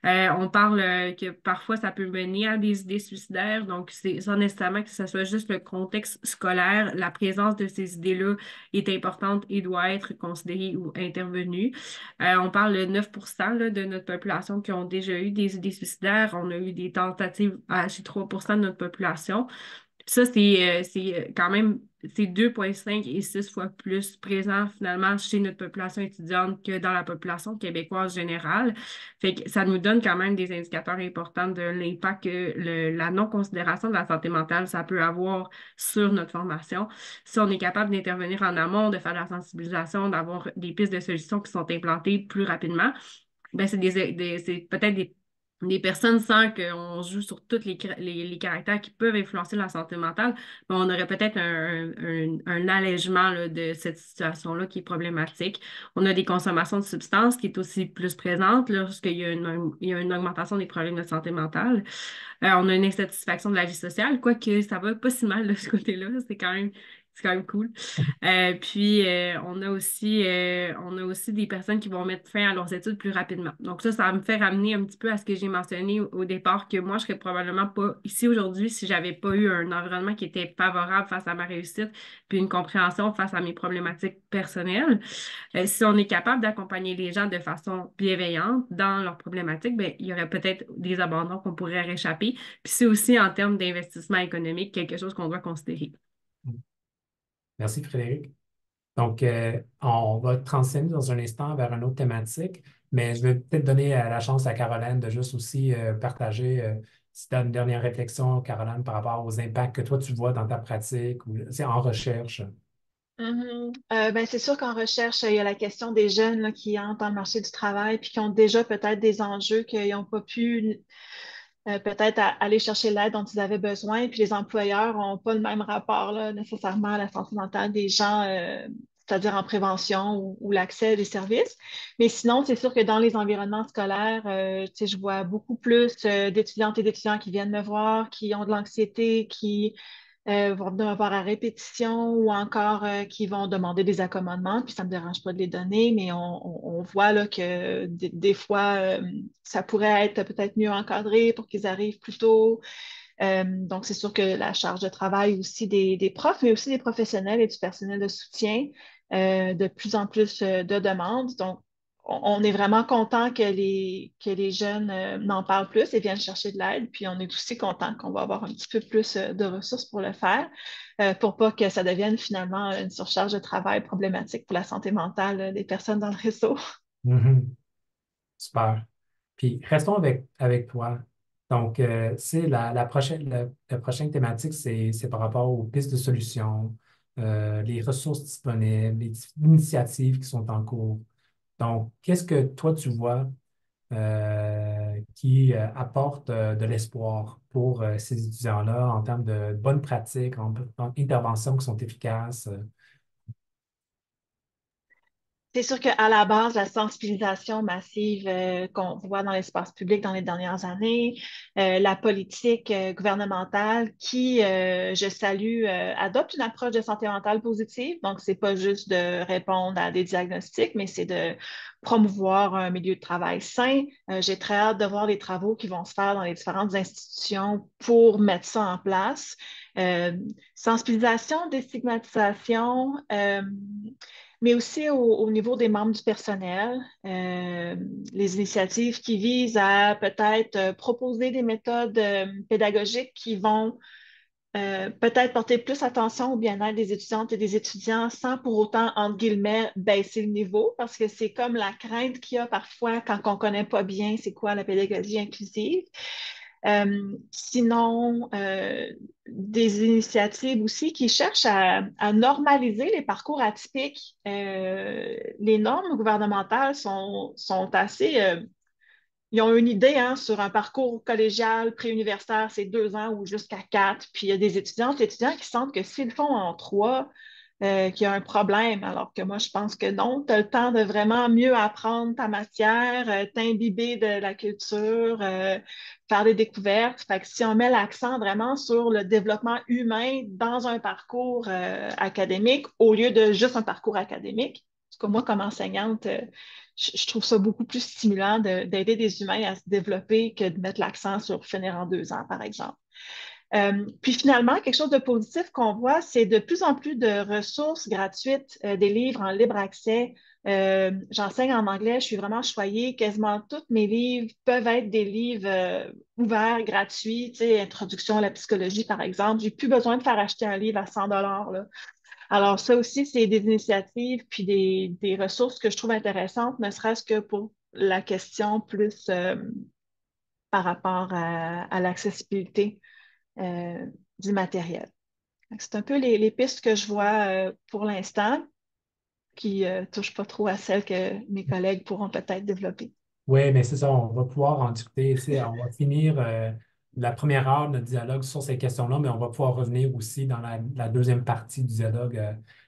On parle que parfois ça peut mener à des idées suicidaires, donc c'est sans nécessairement que ce soit juste le contexte scolaire, la présence de ces idées-là est importante et doit être considérée ou intervenue. On parle de 9% là, de notre population qui ont déjà eu des idées suicidaires. On a eu des tentatives chez 3% de notre population. Ça, c'est quand même, c'est 2,5 et 6 fois plus présent finalement chez notre population étudiante que dans la population québécoise générale. Fait que ça nous donne quand même des indicateurs importants de l'impact que la non-considération de la santé mentale, ça peut avoir sur notre formation. Si on est capable d'intervenir en amont, de faire de la sensibilisation, d'avoir des pistes de solutions qui sont implantées plus rapidement, ben c'est peut-être des personnes sans qu'on joue sur tous les caractères qui peuvent influencer la santé mentale, ben on aurait peut-être un allègement là, de cette situation-là qui est problématique. On a des consommations de substances qui est aussi plus présente lorsqu'il y a il y a une augmentation des problèmes de santé mentale. On a une insatisfaction de la vie sociale, quoique ça va pas si mal de ce côté-là, c'est quand même cool. On a aussi des personnes qui vont mettre fin à leurs études plus rapidement. Donc ça me fait ramener un petit peu à ce que j'ai mentionné au départ, que moi, je serais probablement pas ici aujourd'hui si j'avais pas eu un environnement qui était favorable face à ma réussite, puis une compréhension face à mes problématiques personnelles. Si on est capable d'accompagner les gens de façon bienveillante dans leurs problématiques, ben, il y aurait peut-être des abandons qu'on pourrait réchapper. Puis c'est aussi en termes d'investissement économique quelque chose qu'on doit considérer. Merci, Frédéric. Donc, on va transitionner dans un instant vers une autre thématique, mais je vais peut-être donner la chance à Caroline de juste aussi partager si tu as une dernière réflexion, Caroline, par rapport aux impacts que toi tu vois dans ta pratique ou en recherche. Ben, c'est sûr qu'en recherche, il y a la question des jeunes là, qui entrent dans le marché du travail puis qui ont déjà peut-être des enjeux qu'ils n'ont pas pu peut-être aller chercher l'aide dont ils avaient besoin. Puis les employeurs n'ont pas le même rapport là, nécessairement à la santé mentale des gens, c'est-à-dire en prévention ou l'accès à des services. Mais sinon, c'est sûr que dans les environnements scolaires, tu sais, je vois beaucoup plus d'étudiantes et d'étudiants qui viennent me voir, qui ont de l'anxiété, qui vont venir me voir à répétition ou encore qui vont demander des accommodements, puis ça ne me dérange pas de les donner, mais on voit là, que des fois, ça pourrait être peut-être mieux encadré pour qu'ils arrivent plus tôt. Donc, c'est sûr que la charge de travail aussi des profs, mais aussi des professionnels et du personnel de soutien, de plus en plus de demandes. Donc, on est vraiment content que les jeunes n'en parlent plus et viennent chercher de l'aide. Puis, on est aussi content qu'on va avoir un petit peu plus de ressources pour le faire, pour pas que ça devienne finalement une surcharge de travail problématique pour la santé mentale des personnes dans le réseau. Mhm. Super. Puis restons avec toi. Donc, c'est la prochaine thématique, c'est par rapport aux pistes de solutions, les ressources disponibles, les initiatives qui sont en cours. Donc, qu'est-ce que toi tu vois qui apporte de l'espoir pour ces étudiants-là en termes de bonnes pratiques, en interventions qui sont efficaces? C'est sûr qu'à la base, la sensibilisation massive qu'on voit dans l'espace public dans les dernières années, la politique gouvernementale qui, je salue, adopte une approche de santé mentale positive. Donc, c'est pas juste de répondre à des diagnostics, mais c'est de promouvoir un milieu de travail sain. J'ai très hâte de voir les travaux qui vont se faire dans les différentes institutions pour mettre ça en place. Euh, Sensibilisation, déstigmatisation, mais aussi au niveau des membres du personnel, les initiatives qui visent à peut-être proposer des méthodes pédagogiques qui vont peut-être porter plus attention au bien-être des étudiantes et des étudiants sans pour autant, entre guillemets, baisser le niveau, parce que c'est comme la crainte qu'il y a parfois quand on ne connaît pas bien c'est quoi la pédagogie inclusive. Sinon, des initiatives aussi qui cherchent à normaliser les parcours atypiques. Les normes gouvernementales sont assez ils ont une idée hein, sur un parcours collégial, préuniversitaire, c'est 2 ans ou jusqu'à 4. Puis il y a des étudiantes et étudiants qui sentent que s'ils le font en 3, qu'il y a un problème, alors que moi, je pense que non. Tu as le temps de vraiment mieux apprendre ta matière, t'imbiber de la culture, faire des découvertes. Fait que si on met l'accent vraiment sur le développement humain dans un parcours académique, au lieu de juste un parcours académique, parce que moi, comme enseignante, je trouve ça beaucoup plus stimulant d'aider des humains à se développer que de mettre l'accent sur finir en 2 ans, par exemple. Puis finalement, quelque chose de positif qu'on voit, c'est de plus en plus de ressources gratuites, des livres en libre accès. J'enseigne en anglais, je suis vraiment choyée. Quasiment tous mes livres peuvent être des livres ouverts, gratuits, tu sais, Introduction à la psychologie, par exemple. J'ai plus besoin de faire acheter un livre à 100 là. Alors, ça aussi, c'est des initiatives puis des ressources que je trouve intéressantes, ne serait-ce que pour la question plus par rapport à l'accessibilité euh, du matériel. C'est un peu les pistes que je vois pour l'instant qui ne touchent pas trop à celles que mes collègues pourront peut-être développer. Oui, mais c'est ça, on va pouvoir en discuter. Tu sais, on va finir la première heure de notre dialogue sur ces questions-là, mais on va pouvoir revenir aussi dans la deuxième partie du dialogue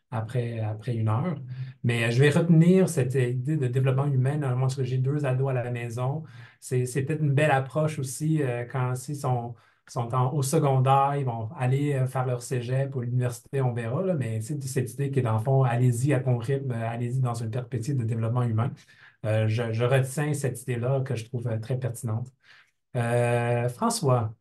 après 1 heure. Mais je vais retenir cette idée de développement humain. Normalement, parce que j'ai 2 ados à la maison. C'est peut-être une belle approche aussi quand ils sont au secondaire, ils vont aller faire leur cégep ou l'université, on verra. Là, mais c'est cette idée qui est dans le fond, allez-y à ton rythme, allez-y dans une perspective de développement humain. Je retiens cette idée-là que je trouve très pertinente. François,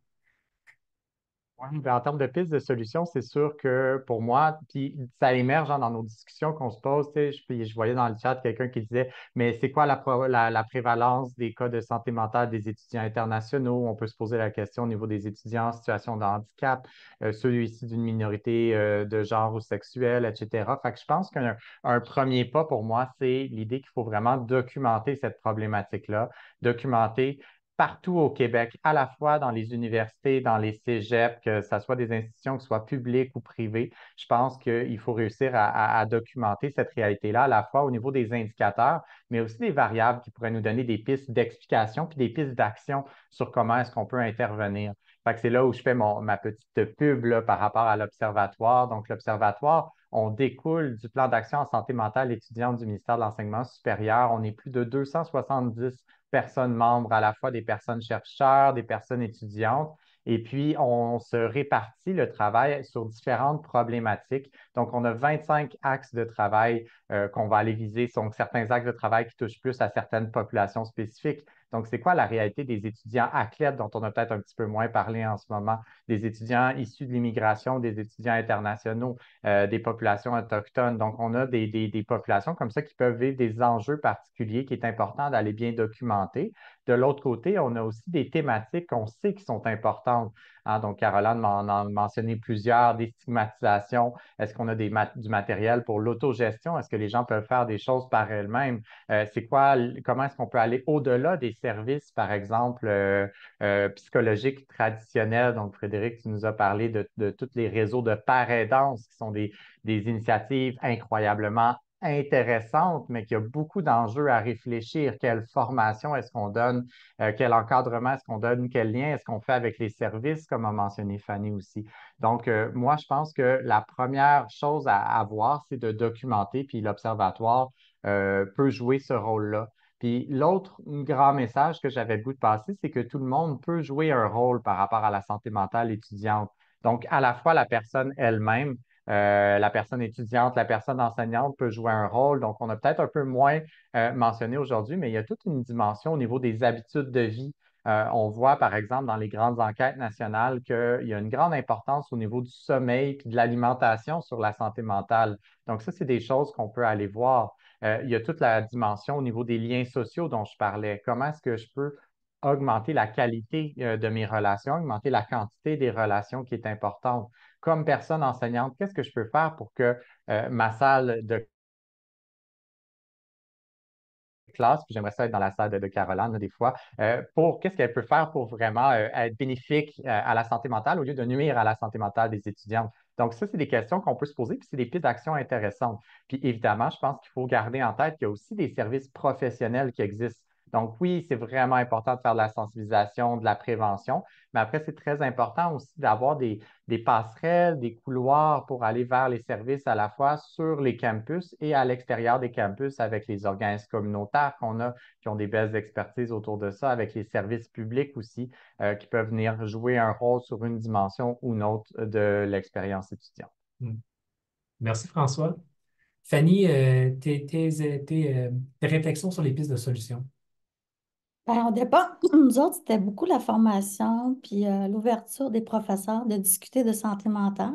Ouais, ben, en termes de pistes de solutions, c'est sûr que pour moi, puis ça émerge hein, dans nos discussions qu'on se pose, tu sais, puis je voyais dans le chat quelqu'un qui disait, mais c'est quoi la prévalence des cas de santé mentale des étudiants internationaux? On peut se poser la question au niveau des étudiants en situation de handicap, ceux issus d'une minorité de genre ou sexuelle, etc. Fait que je pense qu'un premier pas pour moi, c'est l'idée qu'il faut vraiment documenter cette problématique-là, documenter partout au Québec, à la fois dans les universités, dans les cégeps, que ce soit des institutions, que ce soit publiques ou privées. Je pense qu'il faut réussir à documenter cette réalité-là, à la fois au niveau des indicateurs, mais aussi des variables qui pourraient nous donner des pistes d'explication puis des pistes d'action sur comment est-ce qu'on peut intervenir. Fait que c'est là où je fais ma petite pub là, par rapport à l'Observatoire. Donc, l'Observatoire, on découle du plan d'action en santé mentale étudiante du ministère de l'Enseignement supérieur. On est plus de 270 personnes membres, à la fois des personnes chercheurs, des personnes étudiantes. Et puis, on se répartit le travail sur différentes problématiques. Donc, on a 25 axes de travail qu'on va aller viser. Donc, certains axes de travail qui touchent plus à certaines populations spécifiques. Donc, c'est quoi la réalité des étudiants athlètes dont on a peut-être un petit peu moins parlé en ce moment, des étudiants issus de l'immigration, des étudiants internationaux, des populations autochtones. Donc, on a des populations comme ça qui peuvent vivre des enjeux particuliers qui est important d'aller bien documenter. De l'autre côté, on a aussi des thématiques qu'on sait qui sont importantes. Hein. Donc, Caroline m'en a mentionné plusieurs, des stigmatisations. Est-ce qu'on a du matériel pour l'autogestion? Est-ce que les gens peuvent faire des choses par elles-mêmes? Comment est-ce qu'on peut aller au-delà des services, par exemple, psychologiques traditionnels? Donc, Frédéric, tu nous as parlé de tous les réseaux de paraidance qui sont des initiatives incroyablement intéressantes, mais qui a beaucoup d'enjeux à réfléchir. Quelle formation est-ce qu'on donne? Quel encadrement est-ce qu'on donne? Quel lien est-ce qu'on fait avec les services, comme a mentionné Fanny aussi? Donc, moi, je pense que la première chose à avoir, c'est de documenter, puis l'Observatoire peut jouer ce rôle-là. Puis l'autre grand message que j'avais le goût de passer, c'est que tout le monde peut jouer un rôle par rapport à la santé mentale étudiante. Donc, à la fois la personne elle-même, la personne étudiante, la personne enseignante peut jouer un rôle. Donc, on a peut-être un peu moins mentionné aujourd'hui, mais il y a toute une dimension au niveau des habitudes de vie. On voit, par exemple, dans les grandes enquêtes nationales qu'il y a une grande importance au niveau du sommeil et de l'alimentation sur la santé mentale. Donc, ça, c'est des choses qu'on peut aller voir. Il y a toute la dimension au niveau des liens sociaux dont je parlais. Comment est-ce que je peux augmenter la qualité de mes relations, augmenter la quantité des relations qui est importante? Comme personne enseignante, qu'est-ce que je peux faire pour que ma salle de classe, puis j'aimerais ça être dans la salle de Caroline, là, des fois, pour qu'est-ce qu'elle peut faire pour vraiment être bénéfique à la santé mentale au lieu de nuire à la santé mentale des étudiantes. Donc, ça, c'est des questions qu'on peut se poser, puis c'est des pistes d'action intéressantes. Puis évidemment, je pense qu'il faut garder en tête qu'il y a aussi des services professionnels qui existent. Donc, oui, c'est vraiment important de faire de la sensibilisation, de la prévention, mais après, c'est très important aussi d'avoir des passerelles, des couloirs pour aller vers les services à la fois sur les campus et à l'extérieur des campus avec les organismes communautaires qu'on a, qui ont des belles expertises autour de ça, avec les services publics aussi, qui peuvent venir jouer un rôle sur une dimension ou une autre de l'expérience étudiante. Merci, François. Fanny, tes réflexions sur les pistes de solutions. Ben, au départ, nous autres, c'était beaucoup la formation puis l'ouverture des professeurs de discuter de santé mentale.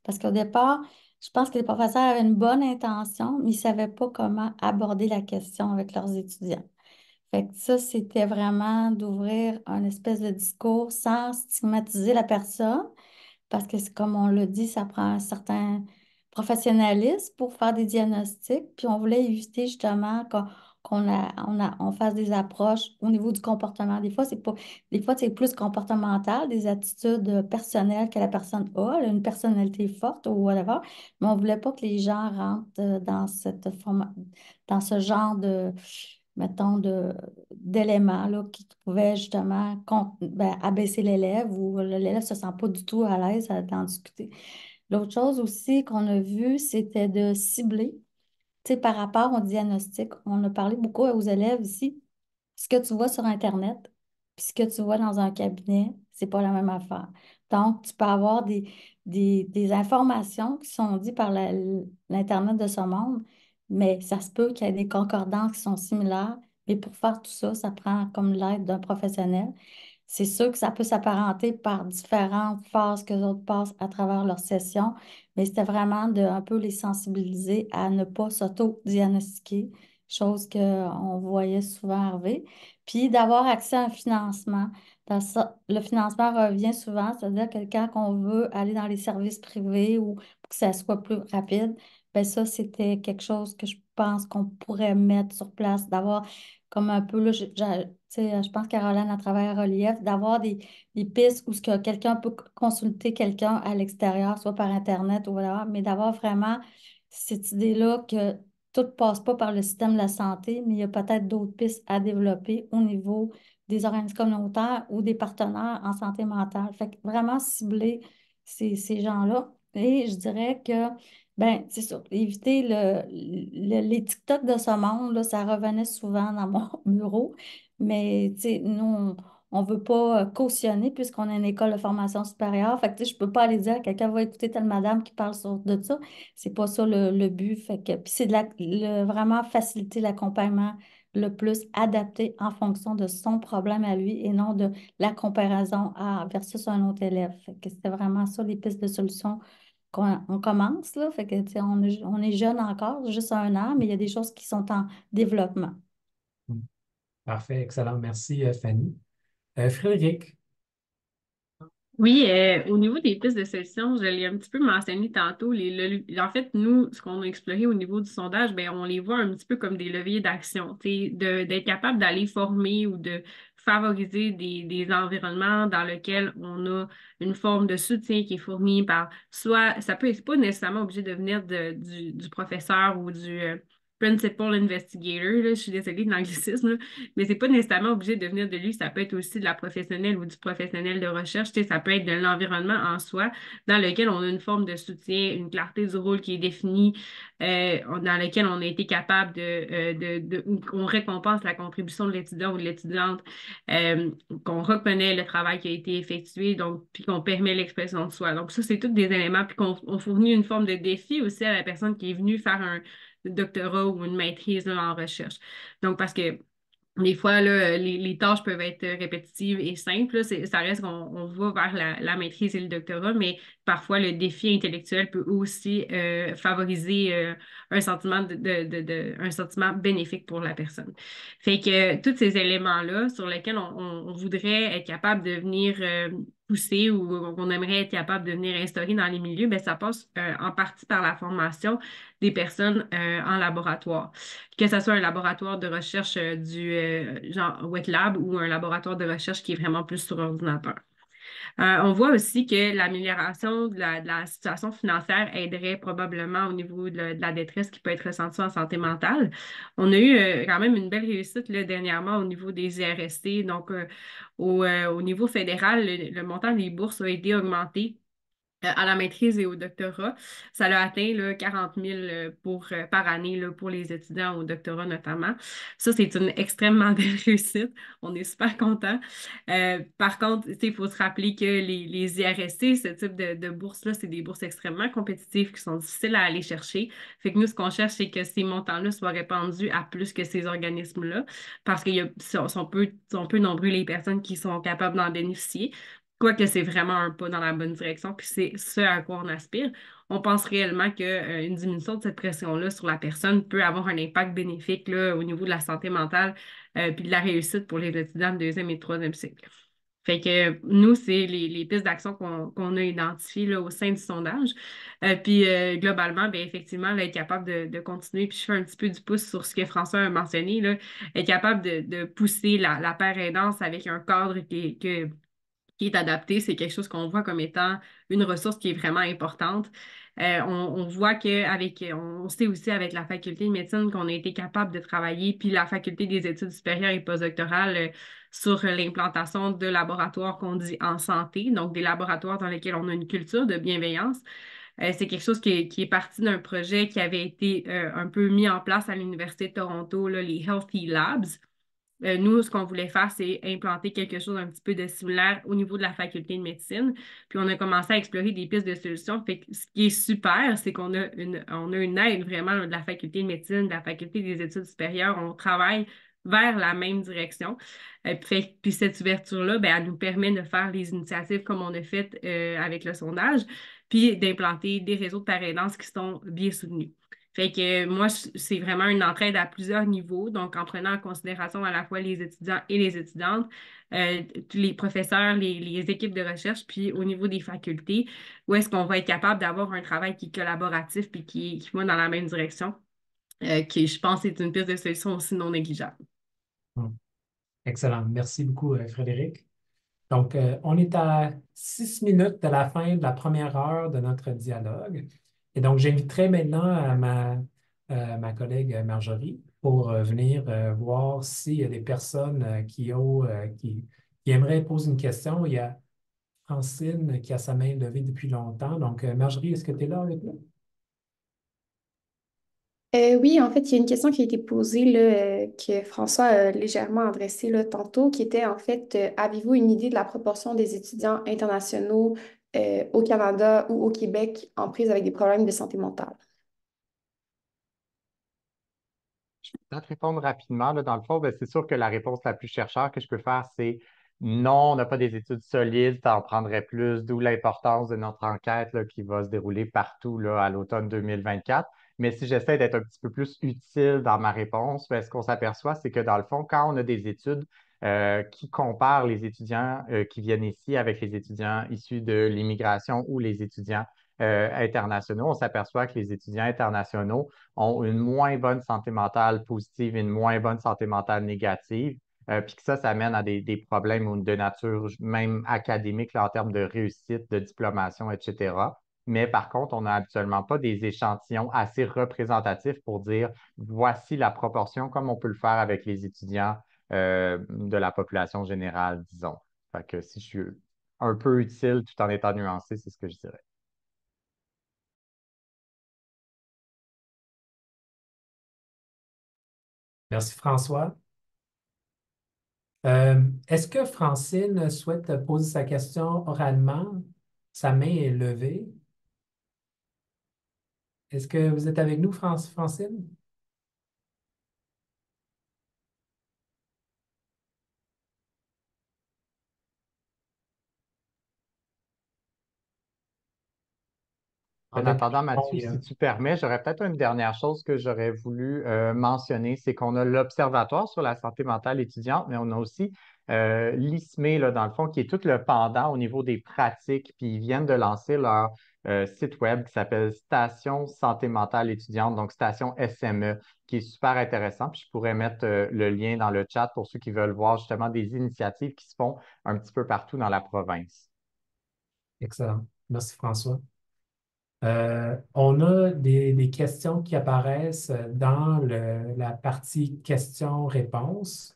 Parce qu'au départ, je pense que les professeurs avaient une bonne intention, mais ils ne savaient pas comment aborder la question avec leurs étudiants. Fait que ça, c'était vraiment d'ouvrir un espèce de discours sans stigmatiser la personne, parce que c'est comme on l'a dit, ça prend un certain professionnalisme pour faire des diagnostics. Puis on voulait éviter justement qu'on fasse des approches au niveau du comportement. Des fois, c'est plus comportemental, des attitudes personnelles que la personne a, elle a une personnalité forte ou whatever. Mais on voulait pas que les gens rentrent dans ce genre de, mettons, d'éléments là, qui pouvaient justement abaisser l'élève ou l'élève ne se sent pas du tout à l'aise d'en discuter. L'autre chose aussi qu'on a vu, c'était de cibler. Tu sais, par rapport au diagnostic, on a parlé beaucoup aux élèves ici. Ce que tu vois sur Internet, puis ce que tu vois dans un cabinet, c'est pas la même affaire. Donc, tu peux avoir des informations qui sont dites par l'Internet de ce monde, mais ça se peut qu'il y ait des concordances qui sont similaires. Mais pour faire tout ça, ça prend comme l'aide d'un professionnel. C'est sûr que ça peut s'apparenter par différentes phases que les autres passent à travers leur session, mais c'était vraiment de un peu les sensibiliser à ne pas s'auto-diagnostiquer, chose qu'on voyait souvent arriver, puis d'avoir accès à un financement. Le financement revient souvent, c'est-à-dire que quand on veut aller dans les services privés ou pour que ça soit plus rapide, ben ça, c'était quelque chose que je pense qu'on pourrait mettre sur place, d'avoir comme un peu, là, tu sais, je pense que Caroline, à travers Relief, d'avoir des pistes où ce que quelqu'un peut consulter quelqu'un à l'extérieur, soit par Internet ou voilà, mais d'avoir vraiment cette idée-là que tout ne passe pas par le système de la santé, mais il y a peut-être d'autres pistes à développer au niveau des organismes communautaires ou des partenaires en santé mentale. Fait que vraiment cibler ces gens-là. Et je dirais que ben, c'est sûr, éviter les TikTok de ce monde, là, ça revenait souvent dans mon bureau. Mais, tu sais, nous, on ne veut pas cautionner puisqu'on a une école de formation supérieure. Fait que, tu sais, je ne peux pas aller dire à quelqu'un va écouter telle madame qui parle de ça. C'est pas ça le but. Fait que, puis c'est vraiment faciliter l'accompagnement le plus adapté en fonction de son problème à lui et non de la comparaison versus un autre élève. Fait que c'était vraiment ça les pistes de solutions qu'on commence, là. Fait que, tu sais, on est jeune encore, juste 1 an, mais il y a des choses qui sont en développement. Parfait, excellent. Merci, Fanny. Frédéric, Oui, au niveau des pistes de solutions, je l'ai un petit peu mentionné tantôt. En fait, nous, ce qu'on a exploré au niveau du sondage, ben, on les voit un petit peu comme des leviers d'action, tu sais, d'être capable d'aller former ou de favoriser des environnements dans lesquels on a une forme de soutien qui est fourni par soit, ça peut être pas nécessairement obligé de venir du professeur ou du principal investigator, là, je suis désolée de l'anglicisme, là, mais c'est pas nécessairement obligé de venir de lui, ça peut être aussi de la professionnelle ou du professionnel de recherche, tu sais, ça peut être de l'environnement en soi, dans lequel on a une forme de soutien, une clarté du rôle qui est définie, dans lequel on a été capable qu'on récompense la contribution de l'étudiant ou de l'étudiante, qu'on reconnaît le travail qui a été effectué, donc, puis qu'on permet l'expression de soi. Donc, ça, c'est tous des éléments, puis qu'on fournit une forme de défi aussi à la personne qui est venue faire un doctorat ou une maîtrise là, en recherche. Donc, parce que Des fois, là, les tâches peuvent être répétitives et simples. Là. Ça reste qu'on on va vers la maîtrise et le doctorat, mais parfois le défi intellectuel peut aussi favoriser un sentiment un sentiment bénéfique pour la personne. Fait que tous ces éléments-là sur lesquels on voudrait être capable de venir pousser ou qu'on aimerait être capable de venir instaurer dans les milieux, ben, ça passe en partie par la formation des personnes en laboratoire, que ce soit un laboratoire de recherche du genre wet lab ou un laboratoire de recherche qui est vraiment plus sur ordinateur. On voit aussi que l'amélioration de la situation financière aiderait probablement au niveau de la détresse qui peut être ressentie en santé mentale. On a eu quand même une belle réussite là, dernièrement au niveau des IRST. Donc, au niveau fédéral, le montant des bourses a été augmenté à la maîtrise et au doctorat. Ça a atteint là, 40 000 par année là, pour les étudiants au doctorat notamment. Ça, c'est une extrêmement belle réussite. On est super contents. Par contre, il faut se rappeler que les IRSC, ce type de bourses-là, c'est des bourses extrêmement compétitives qui sont difficiles à aller chercher. Fait que nous, ce qu'on cherche, c'est que ces montants-là soient répandus à plus que ces organismes-là parce sont peu nombreux les personnes qui sont capables d'en bénéficier. Quoique c'est vraiment un pas dans la bonne direction, puis c'est ce à quoi on aspire. On pense réellement qu'une diminution de cette pression-là sur la personne peut avoir un impact bénéfique là, au niveau de la santé mentale puis de la réussite pour les étudiants de deuxième et de troisième cycle. Fait que nous, c'est les pistes d'action qu'on a identifiées là, au sein du sondage. Puis globalement, bien, effectivement, là, être capable de continuer, puis je fais un petit peu du pouce sur ce que François a mentionné, là, être capable de pousser la paire aidance avec un cadre qui est adapté, c'est quelque chose qu'on voit comme étant une ressource qui est vraiment importante. On voit on sait aussi avec la faculté de médecine qu'on a été capable de travailler, puis la faculté des études supérieures et postdoctorales sur l'implantation de laboratoires qu'on dit en santé, donc des laboratoires dans lesquels on a une culture de bienveillance. C'est quelque chose qui est parti d'un projet qui avait été un peu mis en place à l'Université de Toronto, là, les Healthy Labs. Nous, ce qu'on voulait faire, c'est implanter quelque chose un petit peu de similaire au niveau de la faculté de médecine. Puis on a commencé à explorer des pistes de solutions. Fait que ce qui est super, c'est on a une aide vraiment là, de la faculté de médecine, de la faculté des études supérieures. On travaille vers la même direction. Puis cette ouverture-là, ben, elle nous permet de faire les initiatives comme on a fait avec le sondage, puis d'implanter des réseaux de parrainage qui sont bien soutenus. Fait que moi, c'est vraiment une entraide à plusieurs niveaux, donc en prenant en considération à la fois les étudiants et les étudiantes, tous les professeurs, les équipes de recherche, puis au niveau des facultés, où est-ce qu'on va être capable d'avoir un travail qui est collaboratif puis qui va dans la même direction, qui, je pense, est une piste de solution aussi non négligeable. Excellent. Merci beaucoup, Frédéric. Donc, on est à 6 minutes de la fin de la première heure de notre dialogue. Et donc, j'inviterai maintenant ma collègue Marjorie pour venir voir s'il y a des personnes qui aimeraient poser une question. Il y a Francine qui a sa main levée depuis longtemps. Donc, Marjorie, est-ce que tu es là avec nous? Oui, en fait, il y a une question qui a été posée là, que François a légèrement adressée là, tantôt, qui était en fait, avez-vous une idée de la proportion des étudiants internationaux au Canada ou au Québec en prise avec des problèmes de santé mentale? Je peux peut-être répondre rapidement. Là, dans le fond, ben, c'est sûr que la réponse la plus chercheur que je peux faire, c'est non, on n'a pas des études solides, ça en prendrait plus, d'où l'importance de notre enquête là, qui va se dérouler partout là, à l'automne 2024. Mais si j'essaie d'être un petit peu plus utile dans ma réponse, ben, ce qu'on s'aperçoit, c'est que dans le fond, quand on a des études qui comparent les étudiants qui viennent ici avec les étudiants issus de l'immigration ou les étudiants internationaux, on s'aperçoit que les étudiants internationaux ont une moins bonne santé mentale positive et une moins bonne santé mentale négative. Puis que ça mène à des problèmes de nature même académique là, en termes de réussite, de diplomation, etc. Mais par contre, on n'a habituellement pas des échantillons assez représentatifs pour dire voici la proportion comme on peut le faire avec les étudiants de la population générale, disons. Fait que si je suis un peu utile tout en étant nuancé, c'est ce que je dirais. Merci, François. Est-ce que Francine souhaite poser sa question oralement? Sa main est levée. Est-ce que vous êtes avec nous, Francine? en En attendant, introduction. Mathieu, si tu permets, j'aurais peut-être une dernière chose que j'aurais voulu mentionner, c'est qu'on a l'Observatoire sur la santé mentale étudiante, mais on a aussi l'ISME, là, dans le fond, qui est tout le pendant au niveau des pratiques, puis ils viennent de lancer leur site web qui s'appelle Station Santé mentale étudiante, donc Station SME, qui est super intéressant. Puis je pourrais mettre le lien dans le chat pour ceux qui veulent voir justement des initiatives qui se font un petit peu partout dans la province. Excellent. Merci, François. On a des questions qui apparaissent dans la partie questions-réponses.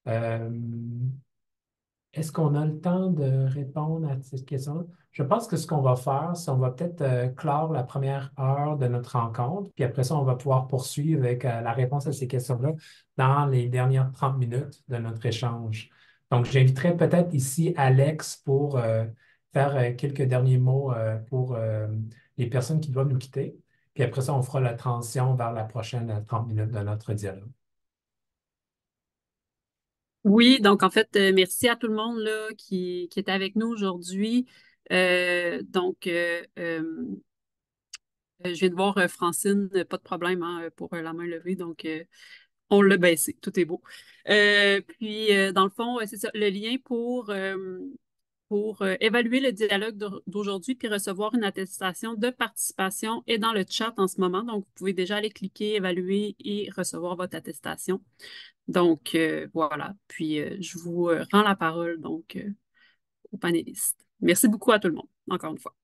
Euh, Est-ce qu'on a le temps de répondre à cette question? Je pense que ce qu'on va faire, c'est on va peut-être clore la première heure de notre rencontre, puis après ça, on va pouvoir poursuivre avec la réponse à ces questions-là dans les dernières 30 minutes de notre échange. Donc, j'inviterai peut-être ici Alex pour faire quelques derniers mots pour les personnes qui doivent nous quitter. Puis après ça, on fera la transition vers la prochaine 30 minutes de notre dialogue. Oui, donc en fait, merci à tout le monde là, qui est avec nous aujourd'hui. Je viens de voir Francine, pas de problème hein, pour la main levée, donc on l'a baissé, tout est beau. Dans le fond, c'est ça, le lien pour évaluer le dialogue d'aujourd'hui puis recevoir une attestation de participation est dans le chat en ce moment. Donc, vous pouvez déjà aller cliquer, évaluer et recevoir votre attestation. Donc, voilà. Puis, je vous rends la parole donc aux panélistes. Merci beaucoup à tout le monde, encore une fois.